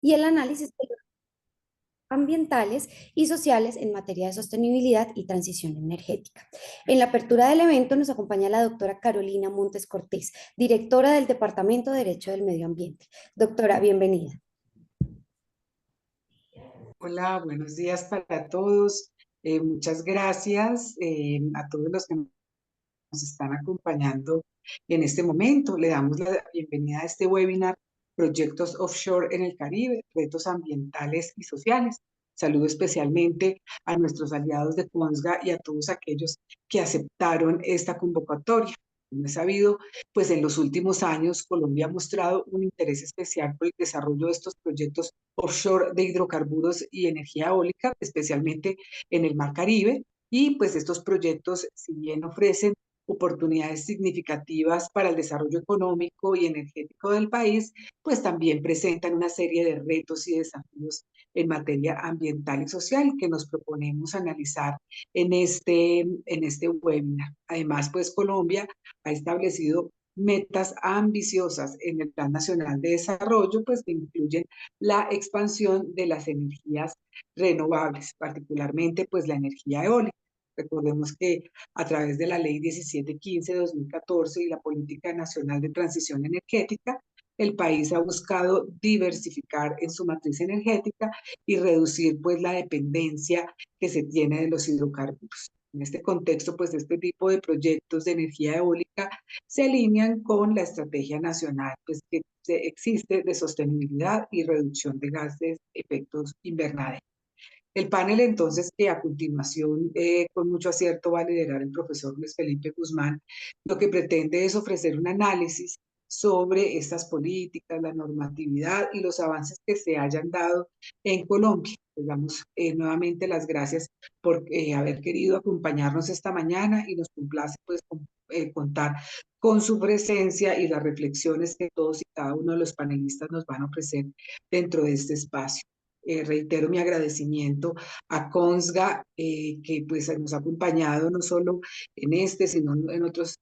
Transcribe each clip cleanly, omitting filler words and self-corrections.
y el análisis de los ambientales y sociales en materia de sostenibilidad y transición energética. En la apertura del evento nos acompaña la doctora Carolina Montes Cortés, directora del Departamento de Derecho del Medio Ambiente. Doctora, bienvenida. Hola, buenos días para todos. Muchas gracias a todos los que nos están acompañando en este momento. Le damos la bienvenida a este webinar, Proyectos Offshore en el Caribe, Retos Ambientales y Sociales. Saludo especialmente a nuestros aliados de CONSGA y a todos aquellos que aceptaron esta convocatoria. Como es sabido, pues en los últimos años Colombia ha mostrado un interés especial por el desarrollo de estos proyectos offshore de hidrocarburos y energía eólica, especialmente en el Mar Caribe. Y pues estos proyectos, si bien ofrecen oportunidades significativas para el desarrollo económico y energético del país, pues también presentan una serie de retos y desafíos en materia ambiental y social que nos proponemos analizar en este webinar. Además, pues Colombia ha establecido metas ambiciosas en el Plan Nacional de Desarrollo, pues que incluyen la expansión de las energías renovables, particularmente pues la energía eólica. Recordemos que a través de la Ley 1715 de 2014 y la Política Nacional de Transición Energética, el país ha buscado diversificar en su matriz energética y reducir pues la dependencia que se tiene de los hidrocarburos. En este contexto, pues este tipo de proyectos de energía eólica se alinean con la estrategia nacional pues, que existe de sostenibilidad y reducción de gases de efectos invernadero. El panel entonces que a continuación con mucho acierto va a liderar el profesor Luis Felipe Guzmán, lo que pretende es ofrecer un análisis sobre estas políticas, la normatividad y los avances que se hayan dado en Colombia. Les damos nuevamente las gracias por haber querido acompañarnos esta mañana y nos complace pues contar con su presencia y las reflexiones que todos y cada uno de los panelistas nos van a ofrecer dentro de este espacio. Reitero mi agradecimiento a CONSGA, que pues nos ha acompañado no solo en este, sino en otros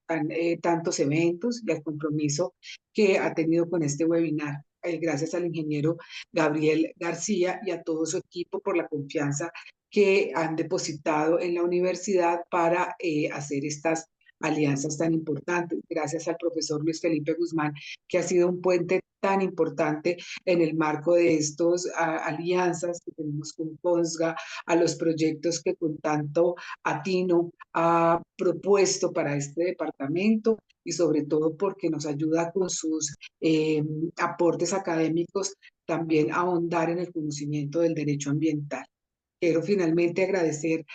tantos eventos y al compromiso que ha tenido con este webinar. Gracias al ingeniero Gabriel García y a todo su equipo por la confianza que han depositado en la universidad para hacer estas alianzas tan importantes. Gracias al profesor Luis Felipe Guzmán, que ha sido un puente tan importante en el marco de estas alianzas que tenemos con CONSGA, a los proyectos que con tanto atino ha propuesto para este departamento y sobre todo porque nos ayuda con sus aportes académicos también a ahondar en el conocimiento del derecho ambiental. Quiero finalmente agradecer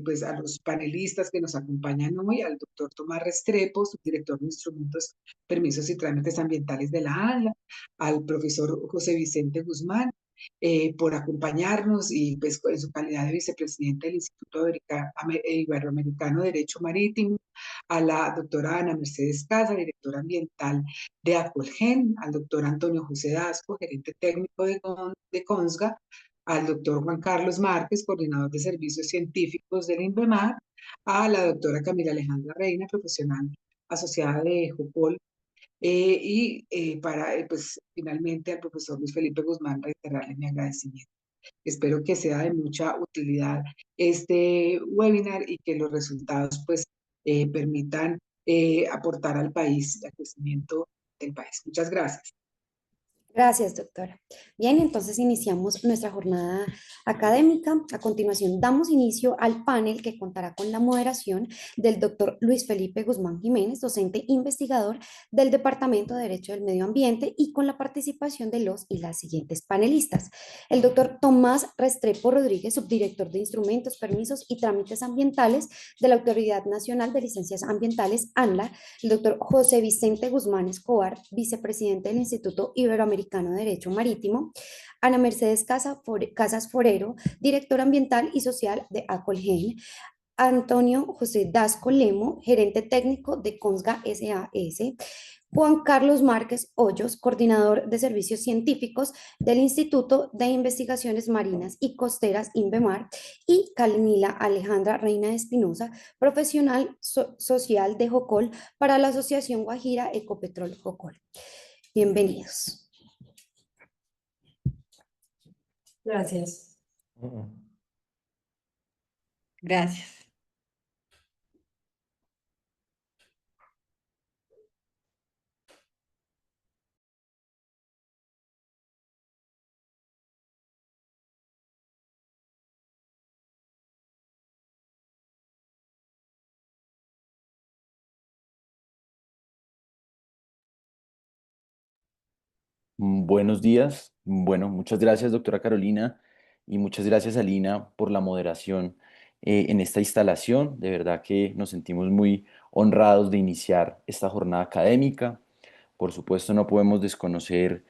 pues a los panelistas que nos acompañan hoy, al doctor Tomás Restrepo, subdirector de Instrumentos, Permisos y Trámites Ambientales de la ANLA, al profesor José Vicente Guzmán, por acompañarnos y pues en su calidad de vicepresidente del Instituto Iberoamericano de Derecho Marítimo, a la doctora Ana Mercedes Casa, directora ambiental de Acolgen, al doctor Antonio José Dasco, gerente técnico de CONSGA, al doctor Juan Carlos Márquez, coordinador de servicios científicos del INVEMAR, a la doctora Camila Alejandra Reina, profesional asociada de JOCOL, pues finalmente al profesor Luis Felipe Guzmán reiterarle mi agradecimiento. Espero que sea de mucha utilidad este webinar y que los resultados pues permitan aportar al país, al crecimiento del país. Muchas gracias. Gracias, doctora. Bien, entonces iniciamos nuestra jornada académica. A continuación, damos inicio al panel que contará con la moderación del doctor Luis Felipe Guzmán Jiménez, docente investigador del Departamento de Derecho del Medio Ambiente, y con la participación de los y las siguientes panelistas. El doctor Tomás Restrepo Rodríguez, subdirector de Instrumentos, Permisos y Trámites Ambientales de la Autoridad Nacional de Licencias Ambientales, ANLA. El doctor José Vicente Guzmán Escobar, vicepresidente del Instituto Iberoamericano de Derecho Marítimo. Ana Mercedes Casas Forero, directora ambiental y social de Acolgen. Antonio José Dasco Lemo, gerente técnico de CONSGA SAS. Juan Carlos Márquez Hoyos, coordinador de servicios científicos del Instituto de Investigaciones Marinas y Costeras INVEMAR, y Camila Alejandra Reina Espinosa, profesional social de JOCOL para la Asociación Guajira Ecopetrol JOCOL. Bienvenidos. Gracias. Mm. Gracias. Buenos días. Bueno, muchas gracias, doctora Carolina, y muchas gracias, Alina, por la moderación en esta instalación. De verdad que nos sentimos muy honrados de iniciar esta jornada académica. Por supuesto, no podemos desconocer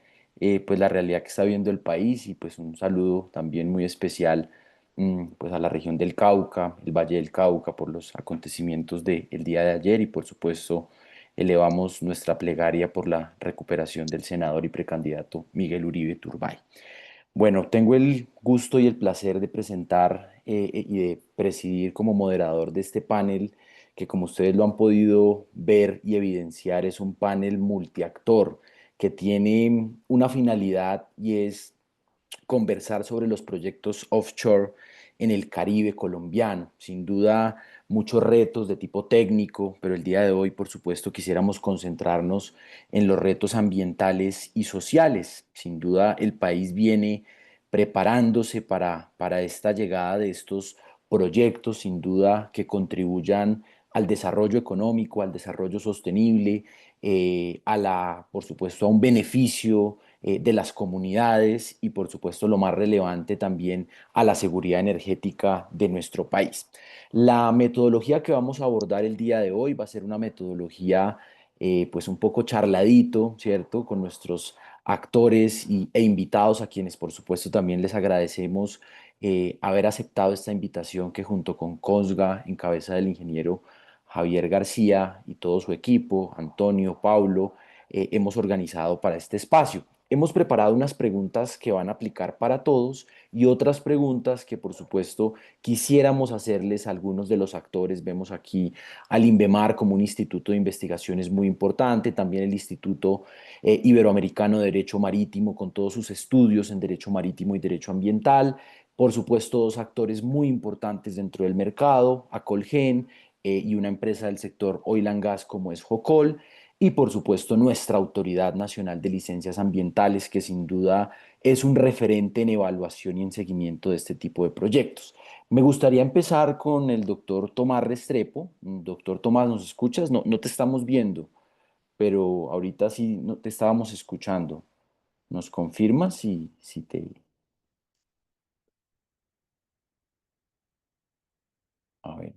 pues la realidad que está viendo el país y pues un saludo también muy especial pues a la región del Cauca, el Valle del Cauca, por los acontecimientos del día de ayer y por supuesto elevamos nuestra plegaria por la recuperación del senador y precandidato Miguel Uribe Turbay. Bueno, tengo el gusto y el placer de presentar y de presidir como moderador de este panel que como ustedes lo han podido ver y evidenciar es un panel multiactor que tiene una finalidad y es conversar sobre los proyectos offshore en el Caribe colombiano. Sin duda, muchos retos de tipo técnico, pero el día de hoy, por supuesto, quisiéramos concentrarnos en los retos ambientales y sociales. Sin duda, el país viene preparándose para esta llegada de estos proyectos, sin duda, que contribuyan al desarrollo económico, al desarrollo sostenible, por supuesto, a un beneficio de las comunidades y, por supuesto, lo más relevante también a la seguridad energética de nuestro país. La metodología que vamos a abordar el día de hoy va a ser una metodología pues un poco charladito, ¿cierto? Con nuestros actores e invitados a quienes, por supuesto, también les agradecemos haber aceptado esta invitación que junto con COSGA, en cabeza del ingeniero Javier García y todo su equipo, Antonio, Paulo, hemos organizado para este espacio. Hemos preparado unas preguntas que van a aplicar para todos y otras preguntas que, por supuesto, quisiéramos hacerles a algunos de los actores. Vemos aquí al INVEMAR como un instituto de investigaciones muy importante, también el Instituto Iberoamericano de Derecho Marítimo con todos sus estudios en Derecho Marítimo y Derecho Ambiental. Por supuesto, dos actores muy importantes dentro del mercado, Acolgen y una empresa del sector oil and gas como es Jocol y por supuesto nuestra Autoridad Nacional de Licencias Ambientales, que sin duda es un referente en evaluación y en seguimiento de este tipo de proyectos. Me gustaría empezar con el doctor Tomás Restrepo. Doctor Tomás, ¿nos escuchas? No, no te estamos viendo, pero ahorita sí no te estábamos escuchando. ¿Nos confirmas si te... A ver,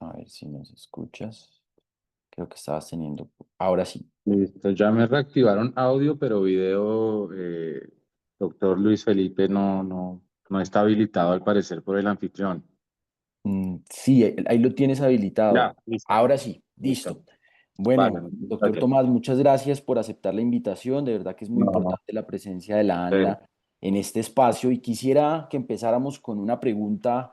a ver si nos escuchas. Creo que estabas teniendo... Ahora sí. Listo, ya me reactivaron audio, pero video, doctor Luis Felipe no está habilitado al parecer por el anfitrión. Sí, ahí lo tienes Ya, habilitado. listo, Ahora sí, listo. listo. Vale, Bueno, muchas doctor gracias. Tomás, muchas gracias por aceptar la invitación. De verdad que es muy No, importante la presencia de la eh, ANLA en este espacio y quisiera que empezáramos con una pregunta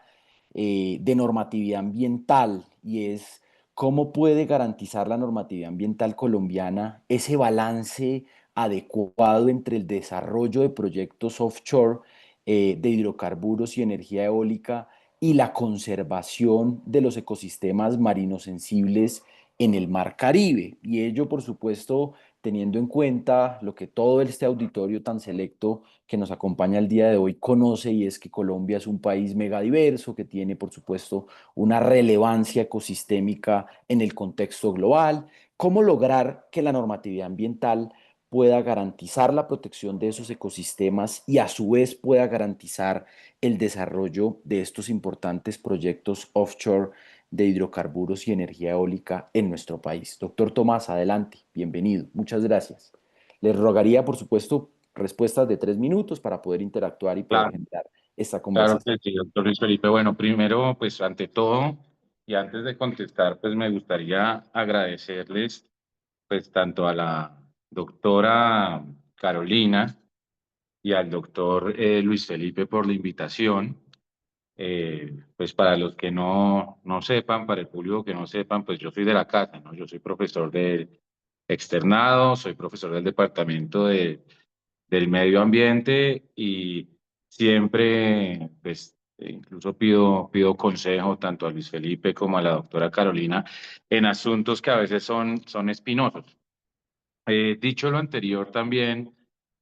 de normatividad ambiental y es, ¿cómo puede garantizar la normatividad ambiental colombiana ese balance adecuado entre el desarrollo de proyectos offshore de hidrocarburos y energía eólica y la conservación de los ecosistemas marinos sensibles en el Mar Caribe? Y ello, por supuesto, teniendo en cuenta lo que todo este auditorio tan selecto que nos acompaña el día de hoy conoce, y es que Colombia es un país megadiverso, que tiene, por supuesto, una relevancia ecosistémica en el contexto global. ¿Cómo lograr que la normatividad ambiental pueda garantizar la protección de esos ecosistemas y a su vez pueda garantizar el desarrollo de estos importantes proyectos offshore de hidrocarburos y energía eólica en nuestro país? Doctor Tomás, adelante, bienvenido, muchas gracias. Les rogaría, por supuesto, respuestas de 3 minutos para poder interactuar y poder claro, generar esta claro conversación. que sí, doctor Luis Felipe. Bueno, primero, pues ante todo, y antes de contestar, pues me gustaría agradecerles, pues tanto a la doctora Carolina y al doctor Luis Felipe por la invitación. Pues para los que no sepan, para el público que no sepan, pues yo soy de la casa, ¿no? Yo soy profesor de externado, soy profesor del departamento del medio ambiente y siempre, pues, incluso pido consejo tanto a Luis Felipe como a la doctora Carolina en asuntos que a veces son espinosos. Dicho lo anterior también,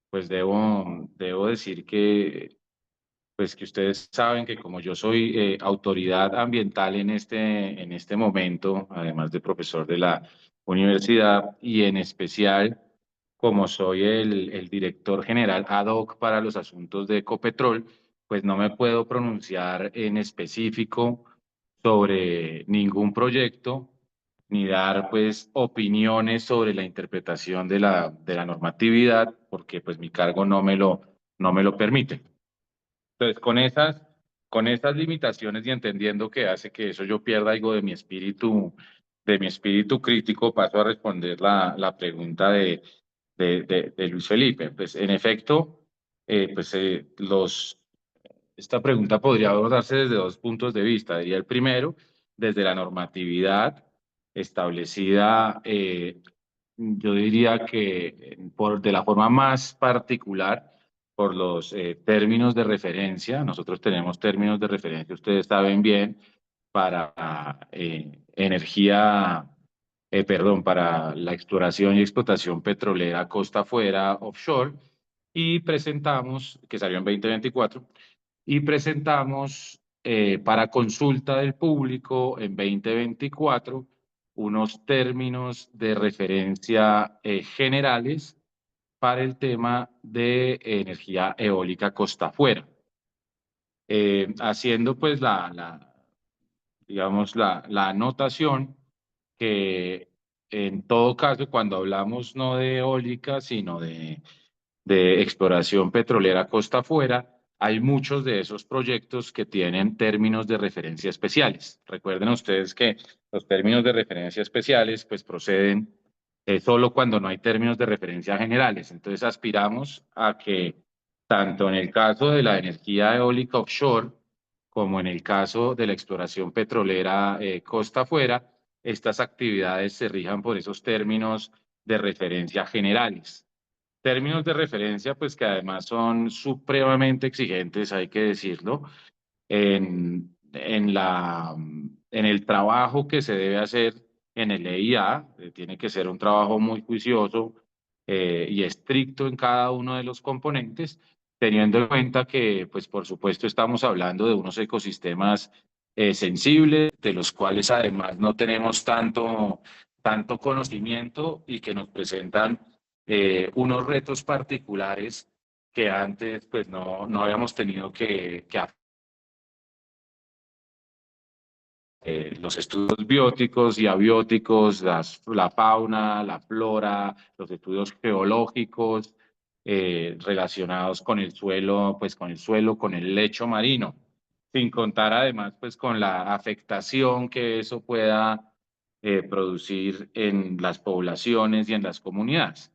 pues debo decir que, pues que ustedes saben que como yo soy autoridad ambiental en este momento, además de profesor de la universidad, y en especial como soy el director general ad hoc para los asuntos de Ecopetrol, pues no me puedo pronunciar en específico sobre ningún proyecto ni dar pues opiniones sobre la interpretación de la normatividad, porque pues mi cargo no me lo permite. Entonces, con esas limitaciones y entendiendo que hace que eso yo pierda algo de mi espíritu crítico, paso a responder la pregunta de Luis Felipe. Pues en efecto, pues esta pregunta podría abordarse desde dos puntos de vista. Diría el primero, desde la normatividad establecida, yo diría que de la forma más particular por los términos de referencia. Nosotros tenemos términos de referencia, ustedes saben bien, para para la exploración y explotación petrolera costa afuera, offshore, y presentamos, que salió en 2024, y presentamos para consulta del público en 2024 unos términos de referencia generales para el tema de energía eólica costa afuera, haciendo pues digamos, la anotación que en todo caso, cuando hablamos no de eólica, sino de exploración petrolera costa afuera, hay muchos de esos proyectos que tienen términos de referencia especiales. Recuerden ustedes que los términos de referencia especiales pues proceden solo cuando no hay términos de referencia generales. Entonces aspiramos a que tanto en el caso de la energía eólica offshore como en el caso de la exploración petrolera costa afuera, estas actividades se rijan por esos términos de referencia generales. Términos de referencia, pues que además son supremamente exigentes, hay que decirlo, en el trabajo que se debe hacer en el EIA. Tiene que ser un trabajo muy juicioso y estricto en cada uno de los componentes, teniendo en cuenta que, pues por supuesto, estamos hablando de unos ecosistemas sensibles, de los cuales además no tenemos tanto conocimiento y que nos presentan unos retos particulares que antes pues no habíamos tenido que los estudios bióticos y abióticos, la fauna, la flora, los estudios geológicos relacionados con el suelo, con el lecho marino, sin contar además pues con la afectación que eso pueda producir en las poblaciones y en las comunidades.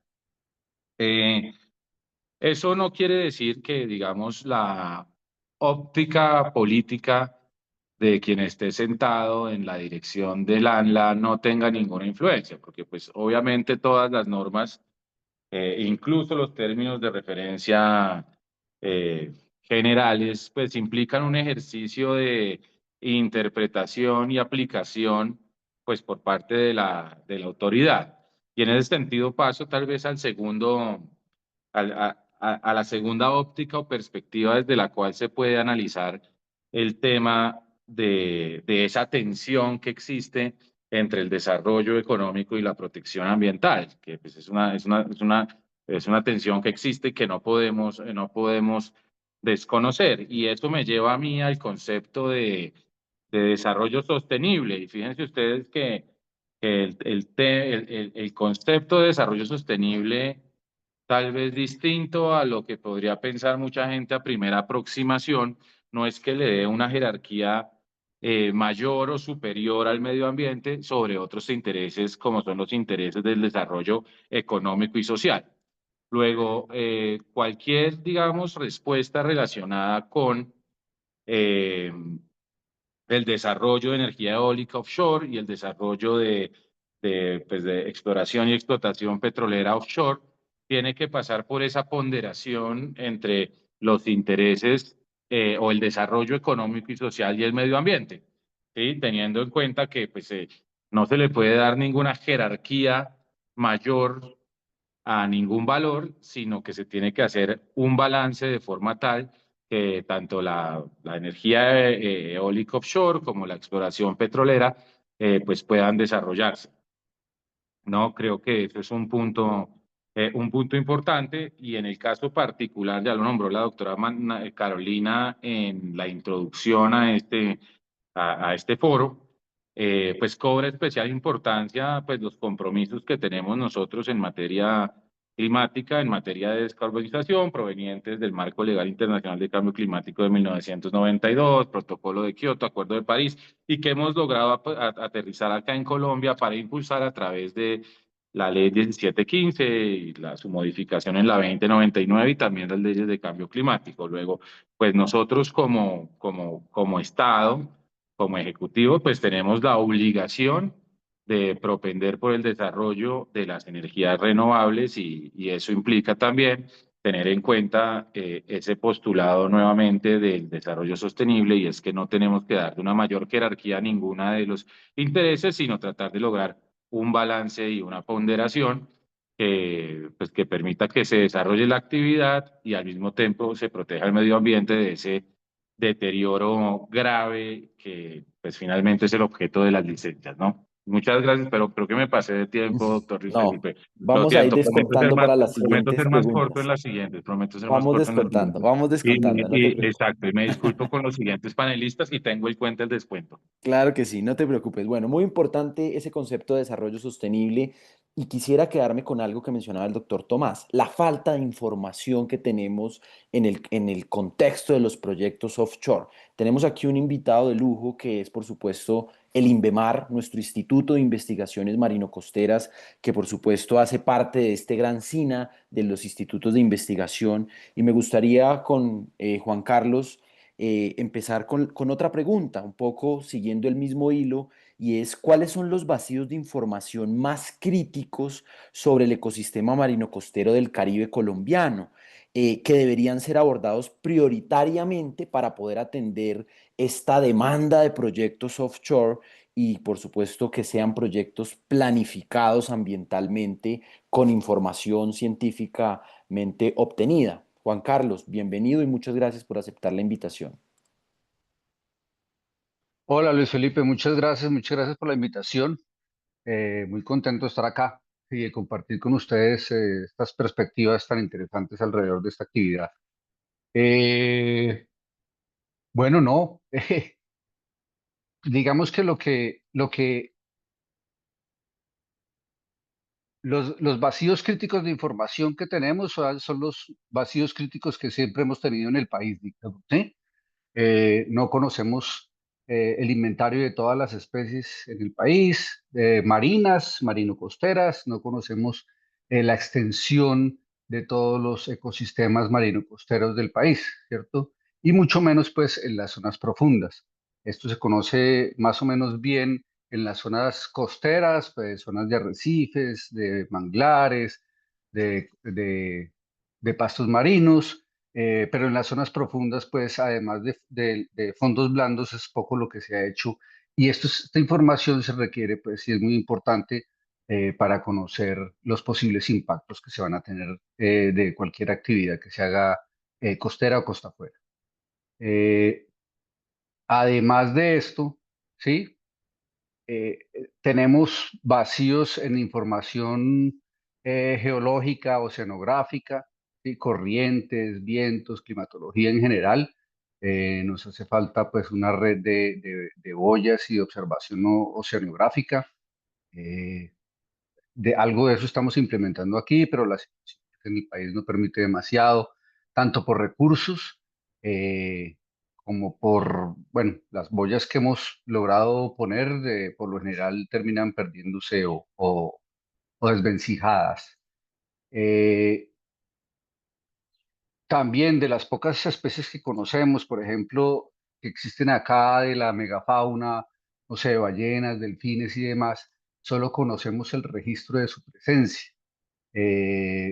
Eso no quiere decir que, digamos, la óptica política de quien esté sentado en la dirección del ANLA no tenga ninguna influencia, porque pues obviamente todas las normas, incluso los términos de referencia generales, pues implican un ejercicio de interpretación y aplicación pues por parte de la autoridad. Y en ese sentido paso tal vez al segundo a la segunda óptica o perspectiva desde la cual se puede analizar el tema de esa tensión que existe entre el desarrollo económico y la protección ambiental, que pues, es una tensión que existe y que no podemos desconocer. Y eso me lleva a mí al concepto de desarrollo sostenible. Y fíjense ustedes que el concepto de desarrollo sostenible, tal vez distinto a lo que podría pensar mucha gente a primera aproximación, no es que le dé una jerarquía mayor o superior al medio ambiente sobre otros intereses como son los intereses del desarrollo económico y social. Luego, cualquier, digamos, respuesta relacionada con eh, el desarrollo de energía eólica offshore y el desarrollo pues, de exploración y explotación petrolera offshore tiene que pasar por esa ponderación entre los intereses o el desarrollo económico y social y el medio ambiente, ¿sí? Teniendo en cuenta que pues, no se le puede dar ninguna jerarquía mayor a ningún valor, sino que se tiene que hacer un balance de forma tal que tanto la energía eólica offshore como la exploración petrolera pues puedan desarrollarse. No, creo que eso es un punto importante y en el caso particular, ya lo nombró la doctora Carolina en la introducción a este foro, pues cobra especial importancia pues los compromisos que tenemos nosotros en materia climática, en materia de descarbonización, provenientes del Marco Legal Internacional de Cambio Climático de 1992, Protocolo de Kioto, Acuerdo de París, y que hemos logrado aterrizar acá en Colombia para impulsar a través de la ley 1715 y su modificación en la 2099 y también las leyes de cambio climático. Luego, pues nosotros como Estado, como Ejecutivo, pues tenemos la obligación de propender por el desarrollo de las energías renovables y eso implica también tener en cuenta ese postulado nuevamente del desarrollo sostenible y es que no tenemos que darle una mayor jerarquía a ninguna de los intereses, sino tratar de lograr un balance y una ponderación pues, que permita que se desarrolle la actividad y al mismo tiempo se proteja el medio ambiente de ese deterioro grave que pues finalmente es el objeto de las licencias, ¿no? Muchas gracias, pero creo que me pasé de tiempo, doctor Luis No, Felipe. Lo vamos a ir siento, descontando para las prometo siguientes ser más corto en preguntas. las siguientes, prometo ser más corto en las siguientes. Vamos descontando, no te preocupes. Exacto, y me disculpo con los siguientes panelistas y tengo en cuenta el descuento. Claro que sí, no te preocupes. Bueno, muy importante ese concepto de desarrollo sostenible y quisiera quedarme con algo que mencionaba el doctor Tomás, la falta de información que tenemos en el contexto de los proyectos offshore. Tenemos aquí un invitado de lujo que es, por supuesto, el INVEMAR, nuestro Instituto de Investigaciones Marino-Costeras, que por supuesto hace parte de este gran SINA de los institutos de investigación. Y me gustaría con Juan Carlos empezar con otra pregunta, un poco siguiendo el mismo hilo, y es ¿cuáles son los vacíos de información más críticos sobre el ecosistema marino costero del Caribe colombiano, que deberían ser abordados prioritariamente para poder atender esta demanda de proyectos offshore y por supuesto que sean proyectos planificados ambientalmente con información científicamente obtenida? Juan Carlos, bienvenido y muchas gracias por aceptar la invitación. Hola Luis Felipe, muchas gracias por la invitación. Muy contento de estar acá y de compartir con ustedes estas perspectivas tan interesantes alrededor de esta actividad. Eh, bueno, no, digamos que los vacíos críticos de información que tenemos son los vacíos críticos que siempre hemos tenido en el país, digamos, ¿sí? No conocemos el inventario de todas las especies en el país, marinas, marino-costeras, no conocemos la extensión de todos los ecosistemas marino-costeros del país, ¿cierto? Y mucho menos pues en las zonas profundas. Esto se conoce más o menos bien en las zonas costeras, pues, zonas de arrecifes, de manglares, de pastos marinos, pero en las zonas profundas, pues además de fondos blandos, es poco lo que se ha hecho. Y esta información se requiere, pues sí es muy importante para conocer los posibles impactos que se van a tener de cualquier actividad que se haga costera o costa afuera. Eh, Además de esto, ¿sí? Tenemos vacíos en información geológica, oceanográfica, ¿sí? Corrientes, vientos, climatología en general. Nos hace falta pues una red de boyas y de observación oceanográfica. Eh, de algo de eso estamos implementando aquí, pero la situación en el país no permite demasiado, tanto por recursos como por, bueno, las boyas que hemos logrado poner, por lo general terminan perdiéndose o desvencijadas. Eh, También de las pocas especies que conocemos, por ejemplo, que existen acá de la megafauna, no sé, ballenas, delfines y demás, solo conocemos el registro de su presencia.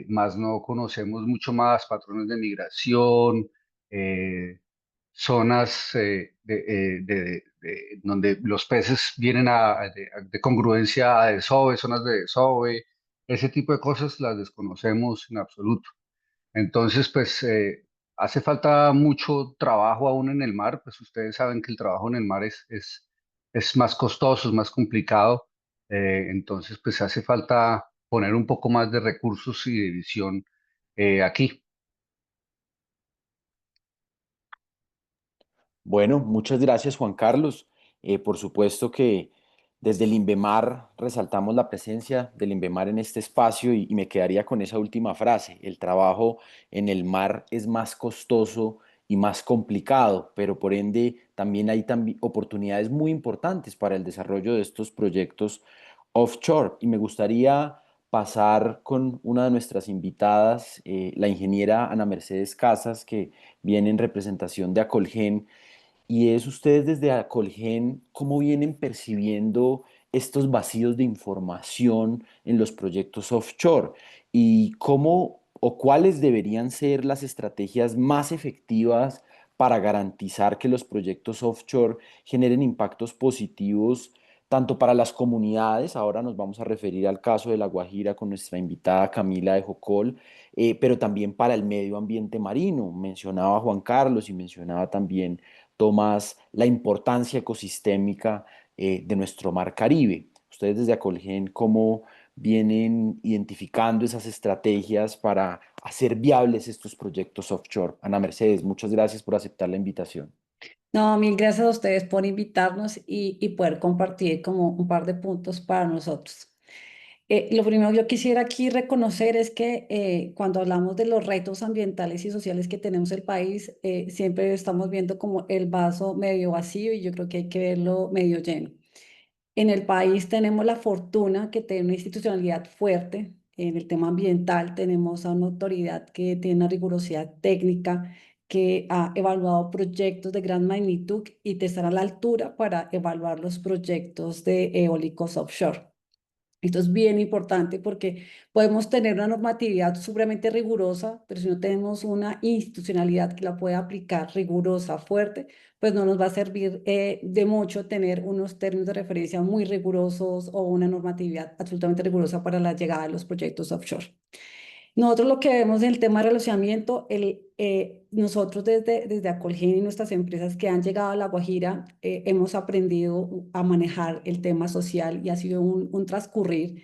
más no conocemos mucho más patrones de migración, zonas donde los peces vienen de congruencia a desove, zonas de desove, ese tipo de cosas las desconocemos en absoluto. Entonces, pues hace falta mucho trabajo aún en el mar, pues ustedes saben que el trabajo en el mar es más costoso, es más complicado, entonces pues hace falta poner un poco más de recursos y de visión aquí. Bueno, muchas gracias, Juan Carlos. Por supuesto que desde el INVEMAR resaltamos la presencia del INVEMAR en este espacio y me quedaría con esa última frase. El trabajo en el mar es más costoso y más complicado, pero por ende también hay oportunidades muy importantes para el desarrollo de estos proyectos offshore. Y me gustaría pasar con una de nuestras invitadas, la ingeniera Ana Mercedes Casas, que viene en representación de Acolgen, y es ustedes desde Acolgen, ¿cómo vienen percibiendo estos vacíos de información en los proyectos offshore? ¿Y cómo o cuáles deberían ser las estrategias más efectivas para garantizar que los proyectos offshore generen impactos positivos tanto para las comunidades? Ahora nos vamos a referir al caso de La Guajira con nuestra invitada Camila de Jocol, pero también para el medio ambiente marino. Mencionaba Juan Carlos y mencionaba también Tomás la importancia ecosistémica de nuestro mar Caribe. Ustedes desde Acolgen, ¿cómo vienen identificando esas estrategias para hacer viables estos proyectos offshore? Ana Mercedes, muchas gracias por aceptar la invitación. No, mil gracias a ustedes por invitarnos y poder compartir como un par de puntos para nosotros. Lo primero que yo quisiera aquí reconocer es que cuando hablamos de los retos ambientales y sociales que tenemos el país, siempre estamos viendo como el vaso medio vacío y yo creo que hay que verlo medio lleno. En el país tenemos la fortuna que tiene una institucionalidad fuerte. En el tema ambiental tenemos a una autoridad que tiene una rigurosidad técnica, que ha evaluado proyectos de gran magnitud y te estará a la altura para evaluar los proyectos de eólicos offshore. Esto es bien importante porque podemos tener una normatividad supremamente rigurosa, pero si no tenemos una institucionalidad que la pueda aplicar rigurosa, fuerte, pues no nos va a servir de mucho tener unos términos de referencia muy rigurosos o una normatividad absolutamente rigurosa para la llegada de los proyectos offshore. Nosotros lo que vemos en el tema de relacionamiento, nosotros desde Acolgen y nuestras empresas que han llegado a La Guajira, hemos aprendido a manejar el tema social y ha sido un transcurrir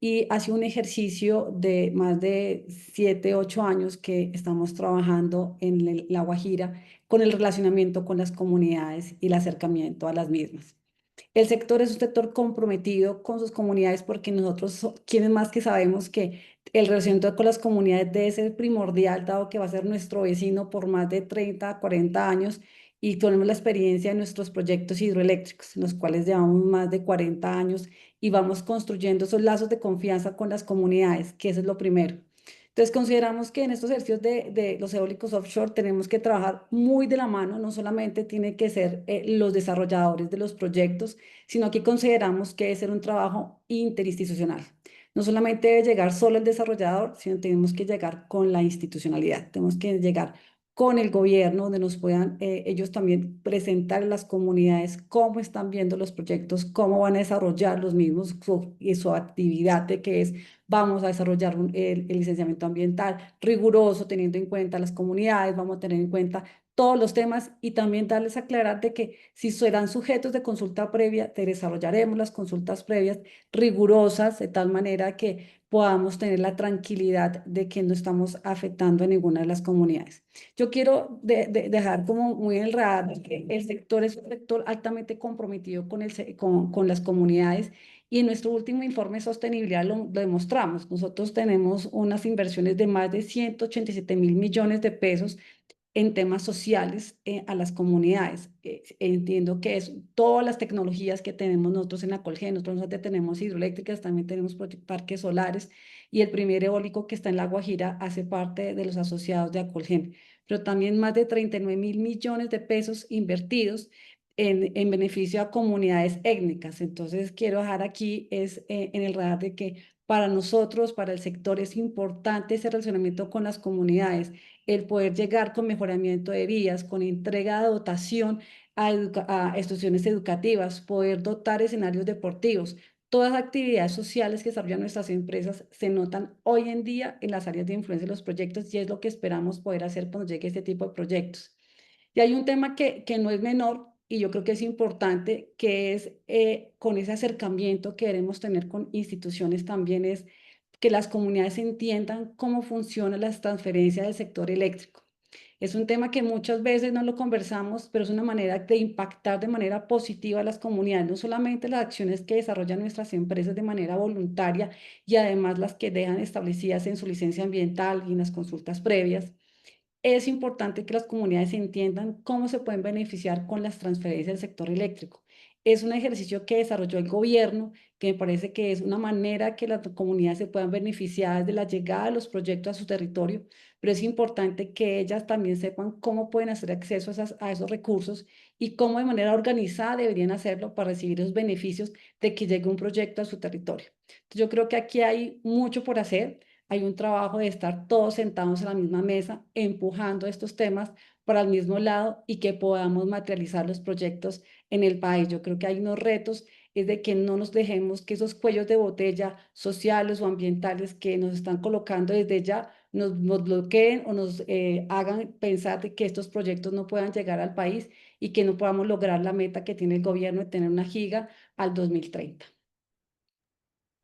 y ha sido un ejercicio de más de 7, 8 años que estamos trabajando en La Guajira con el relacionamiento con las comunidades y el acercamiento a las mismas. El sector es un sector comprometido con sus comunidades porque nosotros, quienes más que sabemos que el relacionamiento con las comunidades debe ser primordial, dado que va a ser nuestro vecino por más de 30, 40 años y tenemos la experiencia de nuestros proyectos hidroeléctricos, en los cuales llevamos más de 40 años y vamos construyendo esos lazos de confianza con las comunidades, que eso es lo primero. Entonces, consideramos que en estos ejercicios de los eólicos offshore tenemos que trabajar muy de la mano, no solamente tiene que ser los desarrolladores de los proyectos, sino que consideramos que debe ser un trabajo interinstitucional. No solamente debe llegar solo el desarrollador, sino tenemos que llegar con la institucionalidad, tenemos que llegar con el gobierno, donde nos puedan ellos también presentar a las comunidades cómo están viendo los proyectos, cómo van a desarrollar los mismos y su actividad de que es vamos a desarrollar el licenciamiento ambiental riguroso, teniendo en cuenta las comunidades, vamos a tener en cuenta todos los temas y también darles a aclarar de que si serán sujetos de consulta previa, te desarrollaremos las consultas previas rigurosas de tal manera que podamos tener la tranquilidad de que no estamos afectando a ninguna de las comunidades. Yo quiero dejar como muy en el radar que el sector es un sector altamente comprometido con las comunidades y en nuestro último informe de sostenibilidad lo demostramos. Nosotros tenemos unas inversiones de más de 187.000 millones de pesos en temas sociales a las comunidades. Entiendo que es todas las tecnologías que tenemos nosotros en Acolgen, nosotros tenemos hidroeléctricas, también tenemos parques solares y el primer eólico que está en La Guajira hace parte de los asociados de Acolgen, pero también más de 39.000 millones de pesos invertidos en beneficio a comunidades étnicas. Entonces, quiero dejar aquí en el radar de que para nosotros, para el sector, es importante ese relacionamiento con las comunidades, el poder llegar con mejoramiento de vías, con entrega de dotación a instituciones educativas, poder dotar escenarios deportivos. Todas las actividades sociales que desarrollan nuestras empresas se notan hoy en día en las áreas de influencia de los proyectos y es lo que esperamos poder hacer cuando llegue este tipo de proyectos. Y hay un tema que no es menor y yo creo que es importante, que es con ese acercamiento que queremos tener con instituciones también, es que las comunidades entiendan cómo funciona las transferencias del sector eléctrico. Es un tema que muchas veces no lo conversamos, pero es una manera de impactar de manera positiva a las comunidades, no solamente las acciones que desarrollan nuestras empresas de manera voluntaria y además las que dejan establecidas en su licencia ambiental y en las consultas previas. Es importante que las comunidades entiendan cómo se pueden beneficiar con las transferencias del sector eléctrico. Es un ejercicio que desarrolló el gobierno, que me parece que es una manera que las comunidades se puedan beneficiar de la llegada de los proyectos a su territorio, pero es importante que ellas también sepan cómo pueden hacer acceso a esos recursos y cómo de manera organizada deberían hacerlo para recibir los beneficios de que llegue un proyecto a su territorio. Entonces, yo creo que aquí hay mucho por hacer. Hay un trabajo de estar todos sentados en la misma mesa, empujando estos temas para el mismo lado y que podamos materializar los proyectos en el país. Yo creo que hay unos retos, es de que no nos dejemos que esos cuellos de botella sociales o ambientales que nos están colocando desde ya nos bloqueen o nos hagan pensar de que estos proyectos no puedan llegar al país y que no podamos lograr la meta que tiene el gobierno de tener 1 giga al 2030.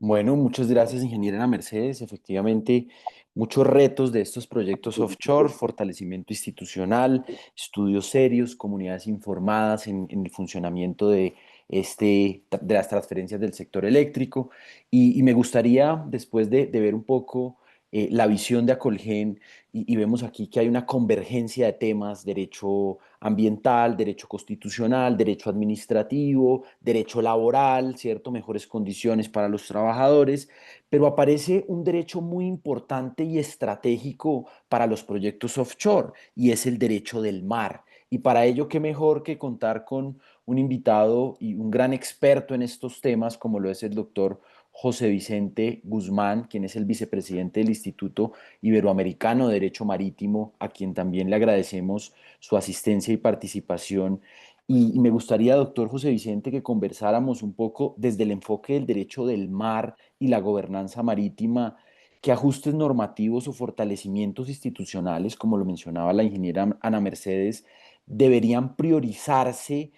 Bueno, muchas gracias, ingeniera Ana Mercedes. Efectivamente, muchos retos de estos proyectos offshore, fortalecimiento institucional, estudios serios, comunidades informadas en el funcionamiento de las transferencias del sector eléctrico. Y me gustaría, después de ver un poco la visión de Acolgen, y vemos aquí que hay una convergencia de temas: derecho ambiental, derecho constitucional, derecho administrativo, derecho laboral, ¿cierto? Mejores condiciones para los trabajadores, pero aparece un derecho muy importante y estratégico para los proyectos offshore, y es el derecho del mar. Y para ello, qué mejor que contar con un invitado y un gran experto en estos temas, como lo es el doctor José Vicente Guzmán, quien es el vicepresidente del Instituto Iberoamericano de Derecho Marítimo, a quien también le agradecemos su asistencia y participación. Y me gustaría, doctor José Vicente, que conversáramos un poco desde el enfoque del derecho del mar y la gobernanza marítima, qué ajustes normativos o fortalecimientos institucionales, como lo mencionaba la ingeniera Ana Mercedes, deberían priorizarse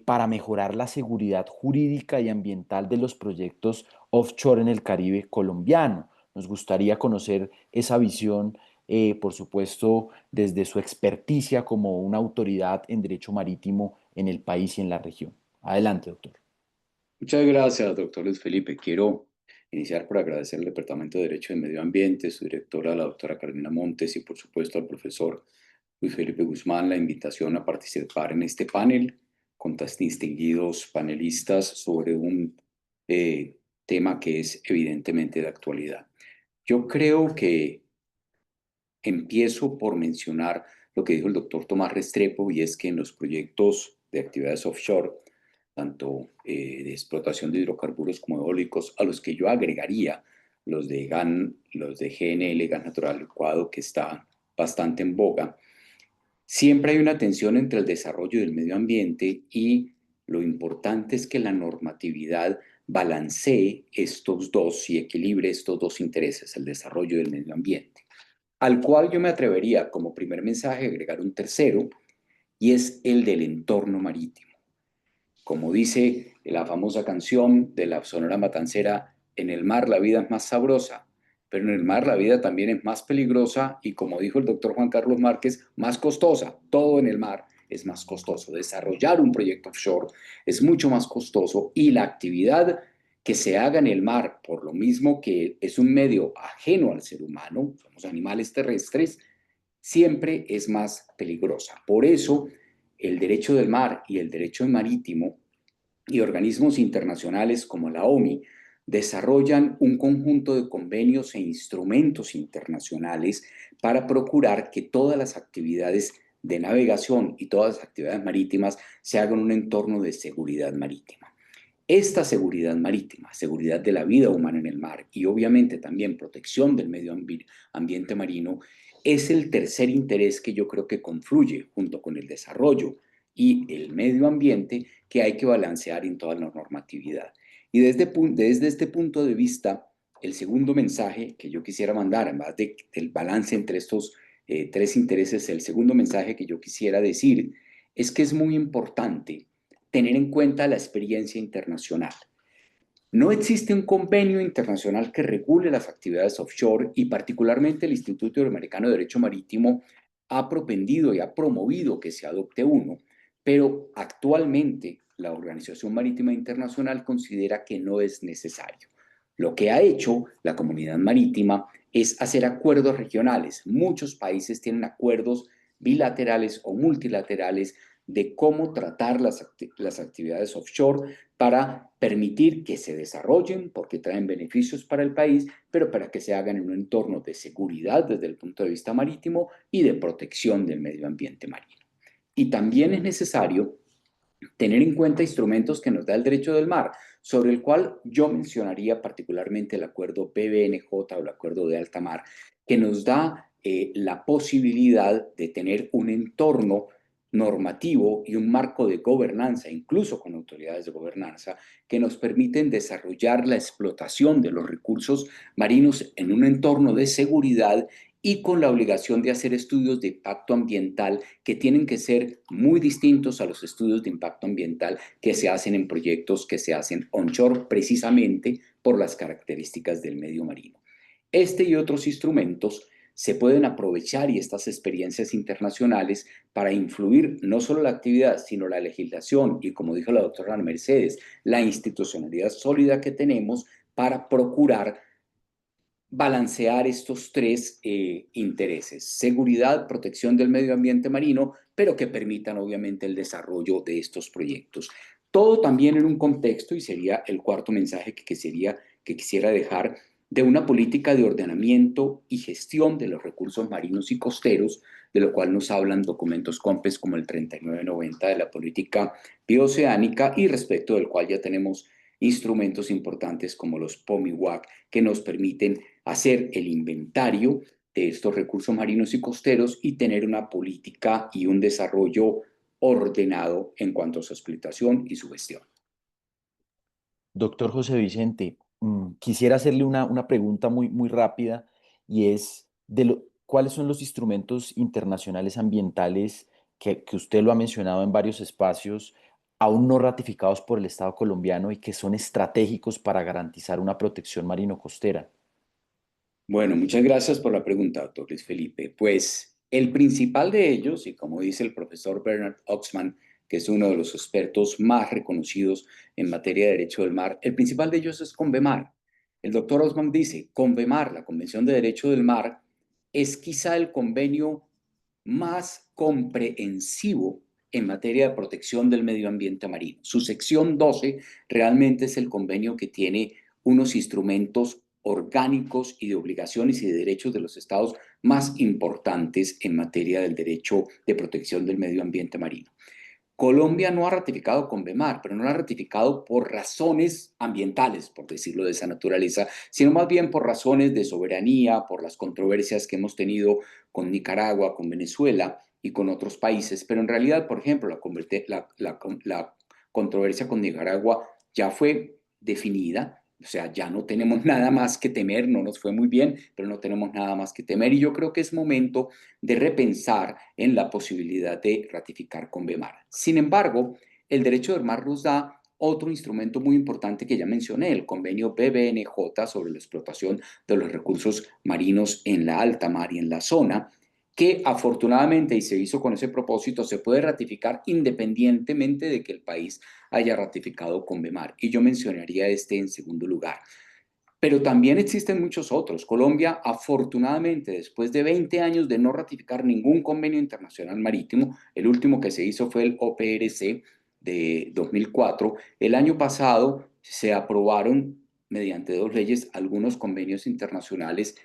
para mejorar la seguridad jurídica y ambiental de los proyectos offshore en el Caribe colombiano. Nos gustaría conocer esa visión, por supuesto, desde su experticia como una autoridad en derecho marítimo en el país y en la región. Adelante, doctor. Muchas gracias, doctor Luis Felipe. Quiero iniciar por agradecer al Departamento de Derecho y Medio Ambiente, su directora, la doctora Carolina Montes, y por supuesto al profesor Luis Felipe Guzmán, la invitación a participar en este panel con tan distinguidos panelistas sobre un tema que es evidentemente de actualidad. Yo creo que empiezo por mencionar lo que dijo el doctor Tomás Restrepo, y es que en los proyectos de actividades offshore, tanto de explotación de hidrocarburos como eólicos, a los que yo agregaría los de GNL, gas natural licuado, que está bastante en boga, siempre hay una tensión entre el desarrollo del medio ambiente, y lo importante es que la normatividad balancee estos dos y equilibre estos dos intereses, el desarrollo del medio ambiente, al cual yo me atrevería como primer mensaje a agregar un tercero, y es el del entorno marítimo. Como dice la famosa canción de la Sonora Matancera, en el mar la vida es más sabrosa, pero en el mar la vida también es más peligrosa y, como dijo el doctor Juan Carlos Márquez, más costosa. Todo en el mar es más costoso. Desarrollar un proyecto offshore es mucho más costoso, y la actividad que se haga en el mar, por lo mismo que es un medio ajeno al ser humano, somos animales terrestres, siempre es más peligrosa. Por eso, el derecho del mar y el derecho marítimo y organismos internacionales como la OMI desarrollan un conjunto de convenios e instrumentos internacionales para procurar que todas las actividades de navegación y todas las actividades marítimas se hagan en un entorno de seguridad marítima. Esta seguridad marítima, seguridad de la vida humana en el mar y obviamente también protección del medio ambiente marino es el tercer interés que yo creo que confluye junto con el desarrollo y el medio ambiente que hay que balancear en toda la normatividad. Y desde este punto de vista, el segundo mensaje que yo quisiera mandar, además del balance entre estos tres intereses, el segundo mensaje que yo quisiera decir es que es muy importante tener en cuenta la experiencia internacional. No existe un convenio internacional que regule las actividades offshore y particularmente el Instituto Interamericano de Derecho Marítimo ha propendido y ha promovido que se adopte uno, pero actualmente la Organización Marítima Internacional considera que no es necesario. Lo que ha hecho la comunidad marítima es hacer acuerdos regionales. Muchos países tienen acuerdos bilaterales o multilaterales de cómo tratar las actividades offshore para permitir que se desarrollen porque traen beneficios para el país, pero para que se hagan en un entorno de seguridad desde el punto de vista marítimo y de protección del medio ambiente marino. Y también es necesario tener en cuenta instrumentos que nos da el derecho del mar, sobre el cual yo mencionaría particularmente el acuerdo BBNJ o el acuerdo de alta mar, que nos da la posibilidad de tener un entorno normativo y un marco de gobernanza, incluso con autoridades de gobernanza, que nos permiten desarrollar la explotación de los recursos marinos en un entorno de seguridad y con la obligación de hacer estudios de impacto ambiental que tienen que ser muy distintos a los estudios de impacto ambiental que se hacen en proyectos que se hacen onshore precisamente por las características del medio marino. Este y otros instrumentos se pueden aprovechar y estas experiencias internacionales para influir no solo la actividad, sino la legislación y, como dijo la doctora Ana Mercedes, la institucionalidad sólida que tenemos para procurar balancear estos tres intereses: seguridad, protección del medio ambiente marino, pero que permitan obviamente el desarrollo de estos proyectos. Todo también en un contexto, y sería el cuarto mensaje que quisiera dejar, de una política de ordenamiento y gestión de los recursos marinos y costeros, de lo cual nos hablan documentos COMPES como el 3990 de la política bioceánica y respecto del cual ya tenemos instrumentos importantes como los POMIWAC que nos permiten hacer el inventario de estos recursos marinos y costeros y tener una política y un desarrollo ordenado en cuanto a su explotación y su gestión. Doctor José Vicente, quisiera hacerle una pregunta muy rápida y es ¿cuáles son los instrumentos internacionales ambientales que usted lo ha mencionado en varios espacios, aún no ratificados por el Estado colombiano y que son estratégicos para garantizar una protección marino-costera? Bueno, muchas gracias por la pregunta, doctor Luis Felipe. Pues el principal de ellos, y como dice el profesor Bernard Oxman, que es uno de los expertos más reconocidos en materia de derecho del mar, el principal de ellos es CONVEMAR. El doctor Oxman dice, CONVEMAR, la Convención de Derecho del Mar, es quizá el convenio más comprensivo en materia de protección del medio ambiente marino. Su sección 12 realmente es el convenio que tiene unos instrumentos orgánicos y de obligaciones y de derechos de los estados más importantes en materia del derecho de protección del medio ambiente marino. Colombia no ha ratificado CONVEMAR, pero no lo ha ratificado por razones ambientales, por decirlo de esa naturaleza, sino más bien por razones de soberanía, por las controversias que hemos tenido con Nicaragua, con Venezuela y con otros países. Pero en realidad, por ejemplo, la controversia con Nicaragua ya fue definida. O sea, ya no tenemos nada más que temer, no nos fue muy bien, pero no tenemos nada más que temer. Y yo creo que es momento de repensar en la posibilidad de ratificar CONVEMAR. Sin embargo, el derecho del mar nos da otro instrumento muy importante que ya mencioné, el convenio BBNJ sobre la explotación de los recursos marinos en la alta mar y en la zona, que afortunadamente, y se hizo con ese propósito, se puede ratificar independientemente de que el país haya ratificado CONVEMAR. Y yo mencionaría este en segundo lugar. Pero también existen muchos otros. Colombia, afortunadamente, después de 20 años de no ratificar ningún convenio internacional marítimo, el último que se hizo fue el OPRC de 2004, el año pasado se aprobaron mediante dos leyes algunos convenios internacionales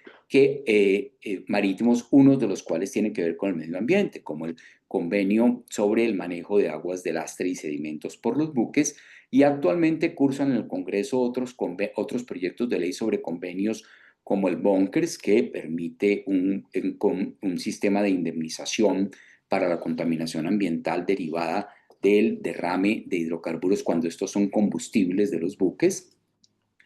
marítimos, unos de los cuales tienen que ver con el medio ambiente, como el convenio sobre el manejo de aguas de lastre y sedimentos por los buques, y actualmente cursan en el Congreso otros proyectos de ley sobre convenios como el Bunkers, que permite un sistema de indemnización para la contaminación ambiental derivada del derrame de hidrocarburos cuando estos son combustibles de los buques.